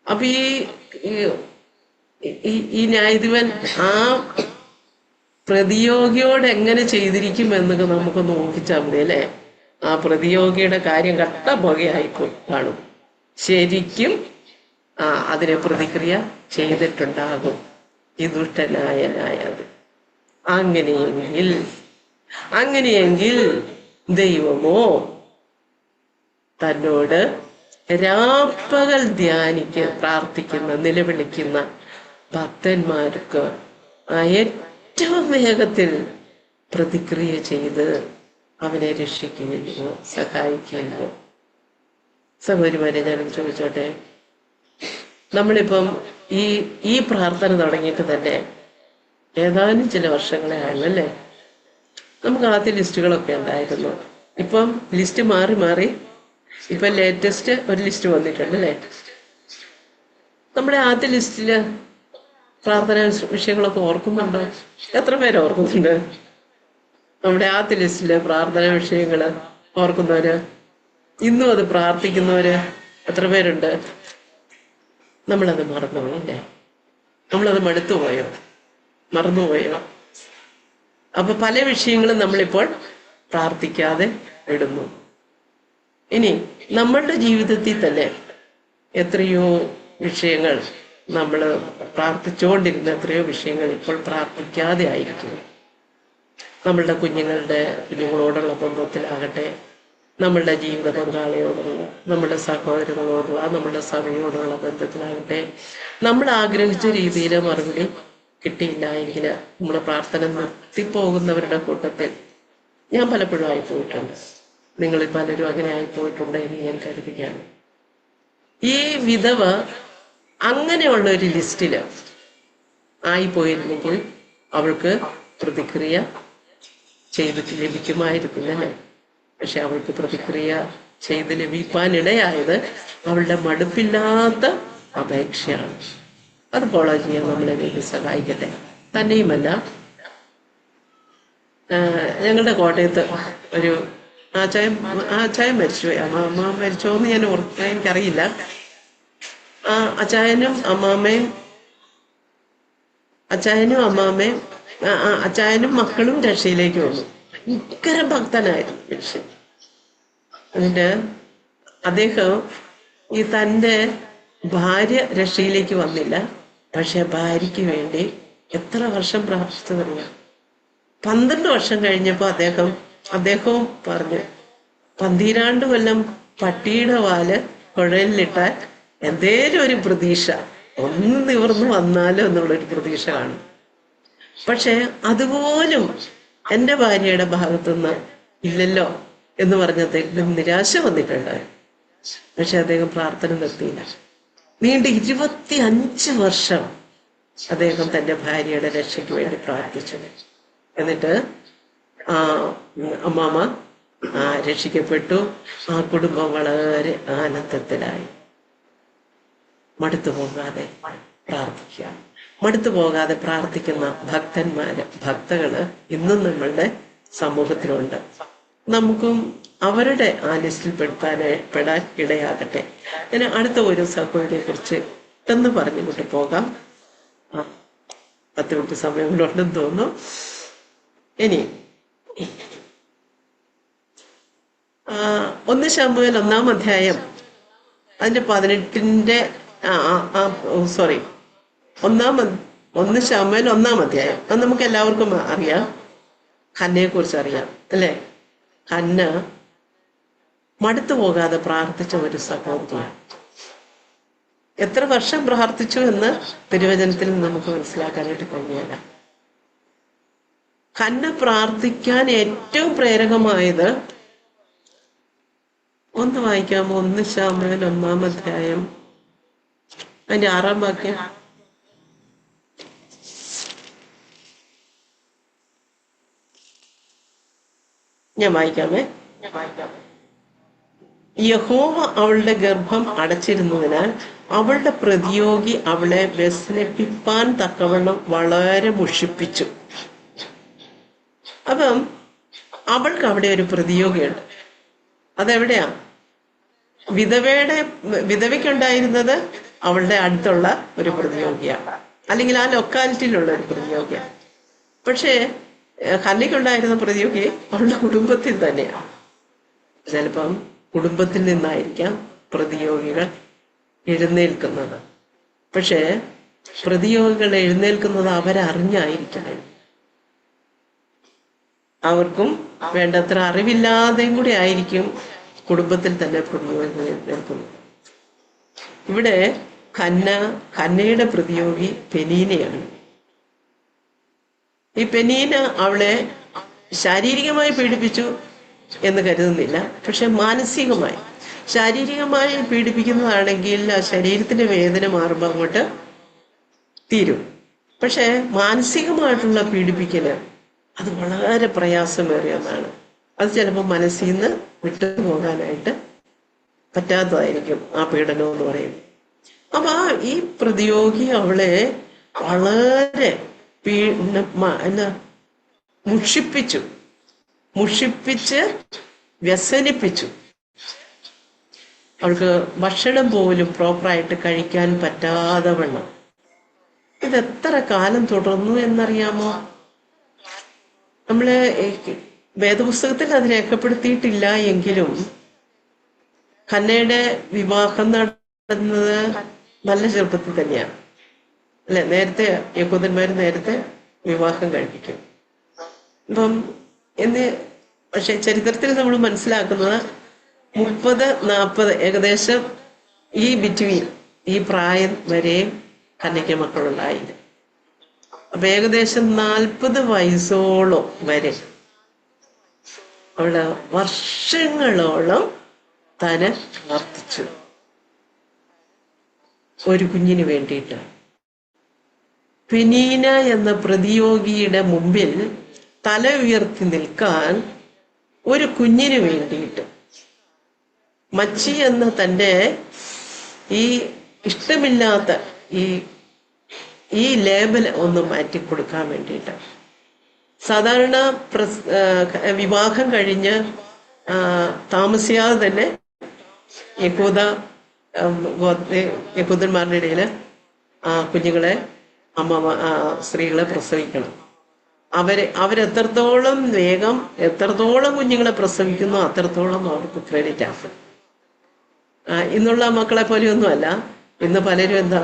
അപ്പൊ ഈ ന്യായാധിപൻ ആ പ്രതിയോഗിയോട് എങ്ങനെ ചെയ്തിരിക്കും എന്നൊക്കെ നമുക്ക് നോക്കിച്ചാൽ മതി അല്ലേ. ആ പ്രതിയോഗിയുടെ കാര്യം കട്ട പുകയായിപ്പോയി കാണും. ശരിക്കും അതിനെ പ്രതിക്രിയ ചെയ്തിട്ടുണ്ടാകും ഈ ദുഷ്ടനായ ന്യായാധിപൻ. അങ്ങനെയെങ്കിൽ ദൈവമോ തന്നോട് രാപ്പകൽ പ്രാർത്ഥിക്കുന്ന, നിലവിളിക്കുന്ന ഭക്തന്മാർക്ക് ഏറ്റവും വേഗത്തിൽ പ്രതിക്രിയ ചെയ്ത് അവനെ രക്ഷിക്കുകയോ സഹായിക്കുകയോ. സഹോദരിമാരെ, ഞാനൊന്ന് ചോദിച്ചോട്ടെ, നമ്മളിപ്പം ഈ പ്രാർത്ഥന തുടങ്ങിയിട്ട് തന്നെ ഏതാനും ചില വർഷങ്ങളെ ആണല്ലേ. നമുക്ക് ആദ്യ ലിസ്റ്റുകളൊക്കെ ഉണ്ടായിരുന്നു. ഇപ്പം ലിസ്റ്റ് മാറി ഇപ്പൊ ലേറ്റസ്റ്റ് ഒരു ലിസ്റ്റ് വന്നിട്ടുണ്ട് അല്ലേ. നമ്മുടെ ആദ്യ ലിസ്റ്റില് പ്രാർത്ഥന വിഷയങ്ങളൊക്കെ ഓർക്കുന്നുണ്ടോ? എത്ര പേര് ഓർക്കുന്നുണ്ട്? നമ്മുടെ ആദ്യ ലിസ്റ്റില് പ്രാർത്ഥന വിഷയങ്ങള് ഓർക്കുന്നവര്, ഇന്നും അത് പ്രാർത്ഥിക്കുന്നവര് എത്ര പേരുണ്ട്? നമ്മളത് മറന്നുപോയില്ലേ? നമ്മളത് മറന്നുപോയോ? അപ്പൊ പല വിഷയങ്ങളും നമ്മളിപ്പോൾ പ്രാർത്ഥിക്കാതെ വിടുന്നു. ഇനി നമ്മളുടെ ജീവിതത്തിൽ തന്നെ എത്രയോ വിഷയങ്ങൾ നമ്മൾ പ്രാർത്ഥിച്ചുകൊണ്ടിരുന്ന എത്രയോ വിഷയങ്ങൾ ഇപ്പോൾ പ്രാർത്ഥിക്കാതെ ആയിരിക്കുന്നു. നമ്മളുടെ കുഞ്ഞുങ്ങളോടുള്ള ബന്ധത്തിലാകട്ടെ, നമ്മളുടെ ജീവിത പങ്കാളിയോടുള്ള, നമ്മുടെ സഹോദരങ്ങളോടുള്ള, നമ്മുടെ സഭയോടുള്ള ബന്ധത്തിലാകട്ടെ, നമ്മൾ ആഗ്രഹിച്ച രീതിയിൽ മറുപടി കിട്ടിയില്ല എങ്കിൽ നമ്മുടെ പ്രാർത്ഥന നിർത്തിപ്പോകുന്നവരുടെ കൂട്ടത്തിൽ ഞാൻ പലപ്പോഴും ആയിപ്പോയിട്ടുണ്ട്. നിങ്ങളിൽ പലരും അങ്ങനെ ആയിപ്പോയിട്ടുണ്ട് എന്ന് ഞാൻ കരുതുകയാണ്. ഈ വിധവ അങ്ങനെയുള്ള ഒരു ലിസ്റ്റില് ആയിപ്പോയിരുന്നെങ്കിൽ അവൾക്ക് പ്രതിക്രിയ ചെയ്തിട്ട് ലഭിക്കുമായിരുന്നില്ല. പക്ഷെ അവൾക്ക് പ്രതിക്രിയ ചെയ്ത് ലഭിക്കാനിടയായത് അവളുടെ മടുപ്പില്ലാത്ത അപേക്ഷയാണ്. അത് ഫോളോ ചെയ്യാൻ നമ്മളെ വേണ്ടി സഹായിക്കട്ടെ. തന്നെയുമല്ല, ഞങ്ങളുടെ കോട്ടയത്ത് ഒരു ആച്ചായൻ മരിച്ചുപോയി. അമ്മ മരിച്ചോന്ന് ഞാൻ എനിക്കറിയില്ല. അച്ചായനും അമ്മാമ്മയും അച്ചായനും മക്കളും രക്ഷയിലേക്ക് വന്നു. ഭയങ്കര ഭക്തനായിരുന്നു മനുഷ്യൻ. എന്നിട്ട് അദ്ദേഹം തൻ്റെ ഭാര്യ രക്ഷയിലേക്ക് വന്നില്ല, പക്ഷെ ഭാര്യയ്ക്ക് വേണ്ടി എത്ര വർഷം പ്രാർത്ഥിച്ചതറിയാം. 12 വർഷം കഴിഞ്ഞപ്പോ അദ്ദേഹവും പറഞ്ഞു, 12 കൊല്ലം പട്ടിയുടെ വാല് കുഴലിലിട്ടാൽ എന്തേലും ഒരു പ്രതീക്ഷ, ഒന്ന് നിവർന്നു വന്നാലോ എന്നുള്ളൊരു പ്രതീക്ഷ കാണും. പക്ഷെ അതുപോലും എൻ്റെ ഭാര്യയുടെ ഭാഗത്തുനിന്ന് ഇല്ലല്ലോ എന്ന് പറഞ്ഞ അദ്ദേഹം നിരാശ വന്നിട്ടുണ്ട്. പക്ഷെ അദ്ദേഹം പ്രാർത്ഥന നിർത്തിയില്ല. നീണ്ട 25 വർഷം അദ്ദേഹം തൻ്റെ ഭാര്യയുടെ രക്ഷയ്ക്ക് വേണ്ടി പ്രാർത്ഥിച്ചു. എന്നിട്ട് അമ്മാമ്മ രക്ഷിക്കപ്പെട്ടു. ആ കുടുംബം വളരെ ആനന്ദത്തിലായി. മടുത്തു പോകാതെ പ്രാർത്ഥിക്കുന്ന ഭക്തകള് ഇന്നും നമ്മളുടെ സമൂഹത്തിലുണ്ട്. നമുക്കും അവരുടെ ആ ലിസ്റ്റിൽ പെടാൻ ഇടയാകട്ടെ. ഞാൻ അടുത്ത ഒരു സഹോദരിയെ കുറിച്ച് എന്ന് പറഞ്ഞുകൊണ്ട് പോകാം. 10 മിനിറ്റ് സമയങ്ങളുണ്ടെന്ന് തോന്നുന്നു. ഇനി 1 ശമൂവേൽ 1-ാം അധ്യായം അതിന്റെ 18-ന്റെ 1 ശമൂവേൽ 1-ാം അധ്യായം അത് നമുക്ക് എല്ലാവർക്കും അറിയാം. ഹന്നയെ കുറിച്ച് അറിയാം അല്ലെ? ഹന്ന മടുത്തു പോകാതെ പ്രാർത്ഥിച്ച ഒരു സഹോദരിയാണ്. എത്ര വർഷം പ്രാർത്ഥിച്ചു എന്ന് തിരുവചനത്തിൽ നമുക്ക് മനസ്സിലാക്കാനായിട്ട് കഴിയില്ല. ഹന്ന പ്രാർത്ഥിക്കാൻ ഏറ്റവും പ്രേരകമായത് ഒന്ന് വായിക്കാമോ? 1 ശമൂവേൽ 1-ാം അധ്യായം അതിന്റെ 6-ാം വാക്യം. ഞാൻ വായിക്കാമേ. യഹോവ അവളുടെ ഗർഭം അടച്ചിരുന്നതിനാൽ അവളുടെ പ്രതിയോഗി അവളെ വ്യസനിപ്പിപ്പാൻ തക്കവണ്ണം വളരെ മുഷിപ്പിച്ചു. അപ്പം അവൾക്ക് അവിടെ ഒരു പ്രതിയോഗിയുണ്ട്. അതെവിടെയാ? വിധവയ്ക്കുണ്ടായിരുന്നത് അവളുടെ അടുത്തുള്ള ഒരു പ്രതിയോഗിയാണ്, അല്ലെങ്കിൽ ആ ലൊക്കാലിറ്റിയിലുള്ള ഒരു പ്രതിയോഗിയാണ്. പക്ഷേ ഹന്നയ്ക്കുണ്ടായിരുന്ന പ്രതിയോഗി അവളുടെ കുടുംബത്തിൽ തന്നെയാണ്. ചിലപ്പം കുടുംബത്തിൽ നിന്നായിരിക്കാം പ്രതിയോഗികൾ എഴുന്നേൽക്കുന്നത്. പക്ഷേ പ്രതിയോഗികൾ എഴുന്നേൽക്കുന്നത് അവരറിഞ്ഞായിരിക്കണം. അവർക്കും വേണ്ടത്ര അറിവില്ലാതെയും കൂടി ആയിരിക്കും കുടുംബത്തിൽ തന്നെ പ്രതിയോഗികൾ എഴുന്നേൽക്കുന്നത്. ഇവിടെ ഹന്നയുടെ പ്രതിയോഗി പെനീനയാണ്. ഈ പെനീന അവളെ ശാരീരികമായി പീഡിപ്പിച്ചു എന്ന് കരുതുന്നില്ല, പക്ഷെ മാനസികമായി. ശാരീരികമായി പീഡിപ്പിക്കുന്നതാണെങ്കിൽ ആ ശരീരത്തിന്റെ വേദന മാറുമ്പോൾ അങ്ങോട്ട് തീരും. പക്ഷെ മാനസികമായിട്ടുള്ള പീഡിപ്പിക്കല് അത് വളരെ പ്രയാസമേറിയ ഒന്നാണ്. അത് ചിലപ്പോൾ മനസ്സിൽ നിന്ന് വിട്ടുപോകാനായിട്ട് പറ്റാത്തതായിരിക്കും ആ പീഡനം എന്ന് പറയുന്നത്. അപ്പൊ ഈ പ്രതിയോഗി അവളെ വളരെ മുഷിപ്പിച്ച് വ്യസനിപ്പിച്ചു. അവൾക്ക് ഭക്ഷണം പോലും പ്രോപ്പറായിട്ട് കഴിക്കാൻ പറ്റാതെ വണ്ണം. ഇതെത്ര കാലം തുടർന്നു എന്നറിയാമോ? നമ്മള് വേദപുസ്തകത്തിൽ അത് രേഖപ്പെടുത്തിയിട്ടില്ല എങ്കിലും ഹന്നയുടെ വിവാഹം നടന്നത് നല്ല ചെറുപ്പത്തിൽ തന്നെയാണ് അല്ലെ? നേരത്തെ യഹൂദന്മാര് നേരത്തെ വിവാഹം കഴിപ്പിക്കും. പക്ഷെ ചരിത്രത്തിൽ നമ്മൾ മനസ്സിലാക്കുന്നത് 30-40 ഏകദേശം ഈ ബിറ്റ്വീൻ ഈ പ്രായം വരെയും ഹന്നയ്ക്ക് മക്കളുണ്ടായില്ല. അപ്പൊ ഏകദേശം 40 വയസ്സോളം വരെ അവള് വർഷങ്ങളോളം താന് പ്രാർത്ഥിച്ചു ഒരു കുഞ്ഞിന് വേണ്ടിയിട്ട്. പെനീന എന്ന പ്രതിയോഗിയുടെ മുമ്പിൽ തല ഉയർത്തി നിൽക്കാൻ ഒരു കുഞ്ഞിന് വേണ്ടിയിട്ട് മച്ചി എന്ന തൻ്റെ ഈ ഇഷ്ടമില്ലാത്ത ഈ ലേബൽ ഒന്ന് മാറ്റിക്കൊടുക്കാൻ വേണ്ടിയിട്ട്. സാധാരണ വിവാഹം കഴിഞ്ഞ് താമസിയാതെ തന്നെ യഹൂദന്മാരുടെ ഇടയിൽ കുഞ്ഞുങ്ങളെ സ്ത്രീകളെ പ്രസവിക്കണം. അവരെത്രത്തോളം വേഗം എത്രത്തോളം കുഞ്ഞുങ്ങളെ പ്രസവിക്കുന്നു അത്രത്തോളം അവർക്ക് ക്രെഡിറ്റ് ആകും. ഇന്നുള്ള മക്കളെ പോലെയൊന്നുമല്ല. ഇന്ന് പലരും എന്താ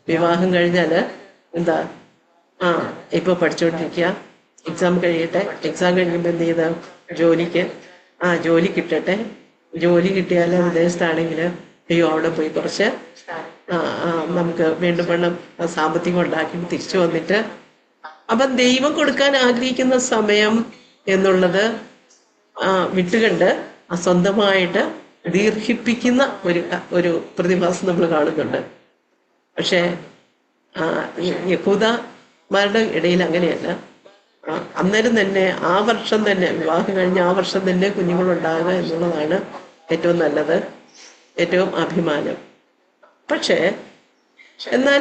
വിവാഹം കഴിഞ്ഞാല് എന്താ ഇപ്പൊ പഠിച്ചുകൊണ്ടിരിക്കുക, എക്സാം കഴിയട്ടെ, എക്സാം കഴിയുമ്പോൾ എന്ത് ചെയ്ത ജോലി കിട്ടട്ടെ, ജോലി കിട്ടിയാൽ വിദേശത്താണെങ്കിൽ അയ്യോ അവിടെ പോയി കുറച്ച് നമുക്ക് വീണ്ടും വേണം സാമ്പത്തികം ഉണ്ടാക്കി തിരിച്ചു വന്നിട്ട്. അപ്പം ദൈവം കൊടുക്കാൻ ആഗ്രഹിക്കുന്ന സമയം എന്നുള്ളത് വിട്ടുകണ്ട് സ്വന്തമായിട്ട് ദീർഘിപ്പിക്കുന്ന ഒരു പ്രതിഭാസം നമ്മൾ കാണുന്നുണ്ട്. പക്ഷെ യഹൂദന്മാരുടെ ഇടയിൽ അങ്ങനെയല്ല. അന്നേരം തന്നെ ആ വർഷം തന്നെ വിവാഹം കഴിഞ്ഞ ആ വർഷം തന്നെ കുഞ്ഞുങ്ങളുണ്ടാകുക എന്നുള്ളതാണ് ഏറ്റവും നല്ലത്, ഏറ്റവും അഭിമാനം. പക്ഷേ എന്നാൽ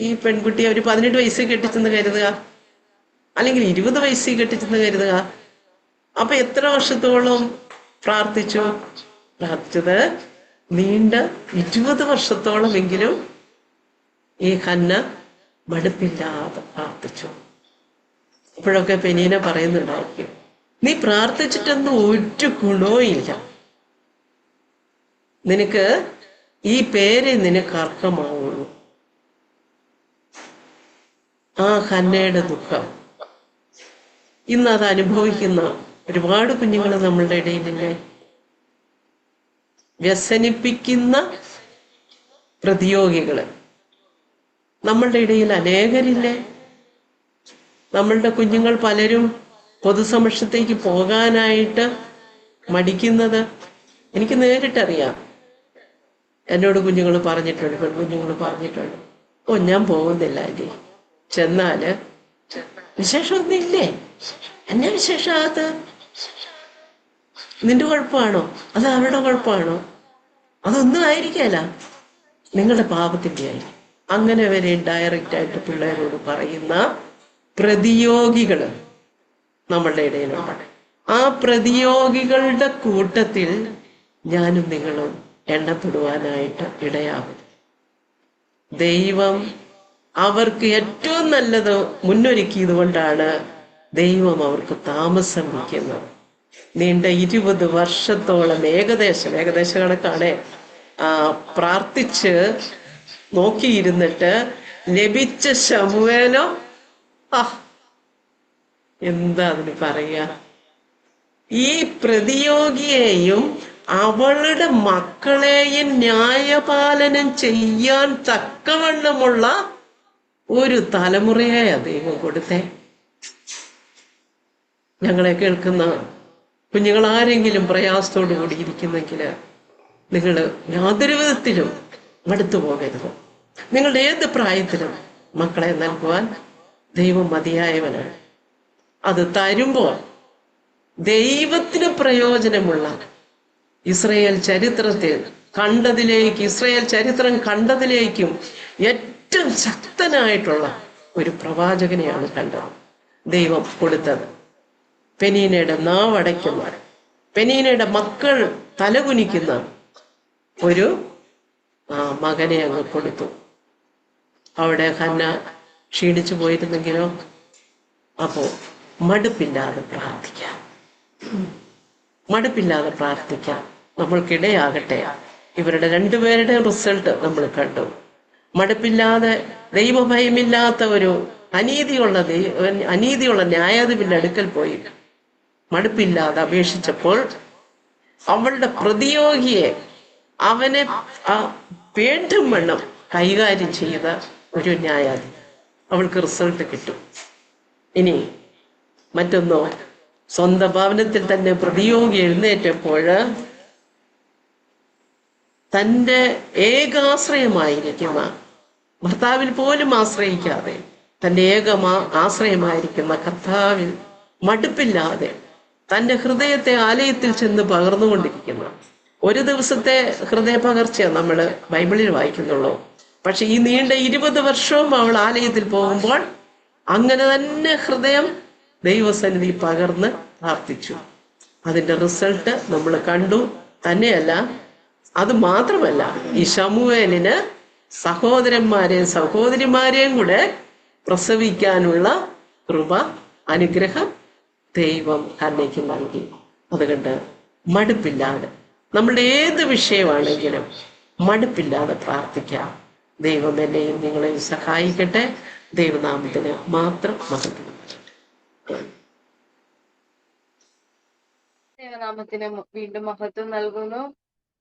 ഈ പെൺകുട്ടിയെ ഒരു 18 വയസ്സ് കെട്ടിച്ചെന്ന് കരുതുക. അല്ലെങ്കിൽ 20 വയസ്സിൽ കെട്ടിച്ചെന്ന് കരുതുക. അപ്പൊ എത്ര വർഷത്തോളം പ്രാർത്ഥിച്ചത് നീണ്ട 20 വർഷത്തോളമെങ്കിലും ഈ ഹന്ന മടുപ്പില്ലാതെ പ്രാർത്ഥിച്ചു. അപ്പോഴൊക്കെ പെനീന പറയുന്നുണ്ടായിരിക്കും, നീ പ്രാർത്ഥിച്ചിട്ടൊന്നും ഒരു ഗുണവും ഇല്ല, നിനക്ക് ഈ പേര് നിനക്ക് അർഹമാവുള്ളൂ. ആ ഹന്നയുടെ ദുഃഖം ഇന്ന് അത് അനുഭവിക്കുന്ന ഒരുപാട് കുഞ്ഞുങ്ങൾ നമ്മളുടെ ഇടയിലില്ലേ? വ്യസനിപ്പിക്കുന്ന പ്രതിയോഗികള് നമ്മളുടെ ഇടയിൽ അനേകരില്ലേ? നമ്മളുടെ കുഞ്ഞുങ്ങൾ പലരും പൊതുസമക്ഷത്തേക്ക് പോകാനായിട്ട് മടിക്കുന്നത് എനിക്ക് നേരിട്ടറിയാം. എന്നോട് കുഞ്ഞുങ്ങൾ പറഞ്ഞിട്ടുണ്ട്, പെൺകുഞ്ഞുങ്ങൾ പറഞ്ഞിട്ടുണ്ട്, ഓ ഞാൻ പോകുന്നില്ല ആന്റി, ചെന്നാല് വിശേഷമൊന്നുമില്ലേ, എന്നെ വിശേഷമാകത്ത് നിന്റെ കുഴപ്പമാണോ, അത് അവരുടെ കുഴപ്പമാണോ, അതൊന്നും ആയിരിക്കല, നിങ്ങളുടെ പാപത്തിന്റെ ആയിരിക്കും. അങ്ങനെ വരെ ഡയറക്റ്റ് ആയിട്ട് പിള്ളേരോട് പറയുന്ന പ്രതിയോഗികള് നമ്മളുടെ ഇടയിലുണ്ട്. ആ പ്രതിയോഗികളുടെ കൂട്ടത്തിൽ ഞാനും നിങ്ങളും എണ്ണപ്പെടുവാനായിട്ട് ഇടയാകും. ദൈവം അവർക്ക് ഏറ്റവും നല്ലത് മുന്നൊരുക്കിയത് കൊണ്ടാണ് ദൈവം അവർക്ക് താമസം വയ്ക്കുന്നത്. നീണ്ട 20 വർഷത്തോളം ഏകദേശം കണക്കാണ് പ്രാർത്ഥിച്ച് നോക്കിയിരുന്നിട്ട് ലഭിച്ച ശമൂവേലോ എന്താ അതിന് പറയാ, ഈ പ്രതിയോഗിയെയും അവളുടെ മക്കളെയും ന്യായപാലനം ചെയ്യാൻ തക്കവണ്ണമുള്ള ഒരു തലമുറയെ ദൈവം കൊടുത്തേ. ഞങ്ങളെ കേൾക്കുന്ന കുഞ്ഞുങ്ങൾ ആരെങ്കിലും പ്രയാസത്തോടു കൂടി ഇരിക്കുന്നെങ്കിൽ നിങ്ങൾ യാതൊരു വിധത്തിലും മടുത്തു പോകരുത്. നിങ്ങളുടെ ഏത് പ്രായത്തിലും മക്കളെ നൽകുവാൻ ദൈവം മതിയായവനാണ്. അത് തരുമ്പോൾ ദൈവത്തിന് പ്രയോജനമുള്ള ഇസ്രായേൽ ചരിത്രം കണ്ടതിലേക്കും ഏറ്റവും ശക്തനായിട്ടുള്ള ഒരു പ്രവാചകനെയാണ് കണ്ടത്, ദൈവം കൊടുത്തത്. പെനീനയുടെ നാവടയ്ക്കുന്ന, പെനീനയുടെ മക്കൾ തലകുനിക്കുന്ന ഒരു മകനെ അങ്ങ് കൊടുത്തു. അവിടെ ഹന്ന ക്ഷീണിച്ചു പോയിരുന്നെങ്കിലോ? അപ്പോ മടുപ്പില്ലാതെ പ്രാർത്ഥിക്കാം. നമ്മൾക്കിടയാകട്ടെ. ഇവരുടെ രണ്ടുപേരുടെ റിസൾട്ട് നമ്മൾ കണ്ടു. മടുപ്പില്ലാതെ, ദൈവഭയമില്ലാത്ത ഒരു അനീതിയുള്ള ന്യായാധിപന്റെ അടുക്കൽ പോയി മടുപ്പില്ലാതെ അപേക്ഷിച്ചപ്പോൾ അവളുടെ പ്രതിയോഗിയെ അവനെ വേണ്ടും വണ്ണം കൈകാര്യം ചെയ്ത ഒരു ന്യായാധിപൻ, അവൾക്ക് റിസൾട്ട് കിട്ടും. ഇനി മറ്റൊന്നോ, സ്വന്തം ഭവനത്തിൽ തന്നെ പ്രതിയോഗി എഴുന്നേറ്റപ്പോൾ തൻ്റെ ഏകാശ്രയമായിരിക്കുന്ന, ഭർത്താവിൽ പോലും ആശ്രയിക്കാതെ തൻ്റെ ആശ്രയമായിരിക്കുന്ന കർത്താവിൽ മടുപ്പില്ലാതെ തൻ്റെ ഹൃദയത്തെ ആലയത്തിൽ ചെന്ന് പകർന്നുകൊണ്ടിരിക്കുന്ന ഒരു ദിവസത്തെ ഹൃദയ പകർച്ചയാണ് നമ്മൾ ബൈബിളിൽ വായിക്കുന്നുള്ളൂ. പക്ഷെ ഈ നീണ്ട 20 വർഷവും അവൾ ആലയത്തിൽ പോകുമ്പോൾ അങ്ങനെ തന്നെ ഹൃദയം ദൈവസന്നിധി പകർന്ന് പ്രാർത്ഥിച്ചു. അതിന്റെ റിസൾട്ട് നമ്മൾ കണ്ടു. തന്നെയല്ല, അത് മാത്രമല്ല, ഈ ശമൂവേലിന് സഹോദരന്മാരെയും സഹോദരിമാരെയും കൂടെ പ്രസവിക്കാനുള്ള കൃപ, അനുഗ്രഹം ദൈവം ഹന്നയ്ക്ക് നൽകി. അതുകൊണ്ട് മടുപ്പില്ലാതെ നമ്മളുടെ ഏത് വിഷയമാണെങ്കിലും മടുപ്പില്ലാതെ പ്രാർത്ഥിക്കാം. ദൈവം എന്നെയും നിങ്ങളെയും സഹായിക്കട്ടെ. ദൈവനാമത്തിന് മാത്രം മഹത്വം.
ദൈവനാമത്തിന് വീണ്ടും മഹത്വം നൽകുന്നു.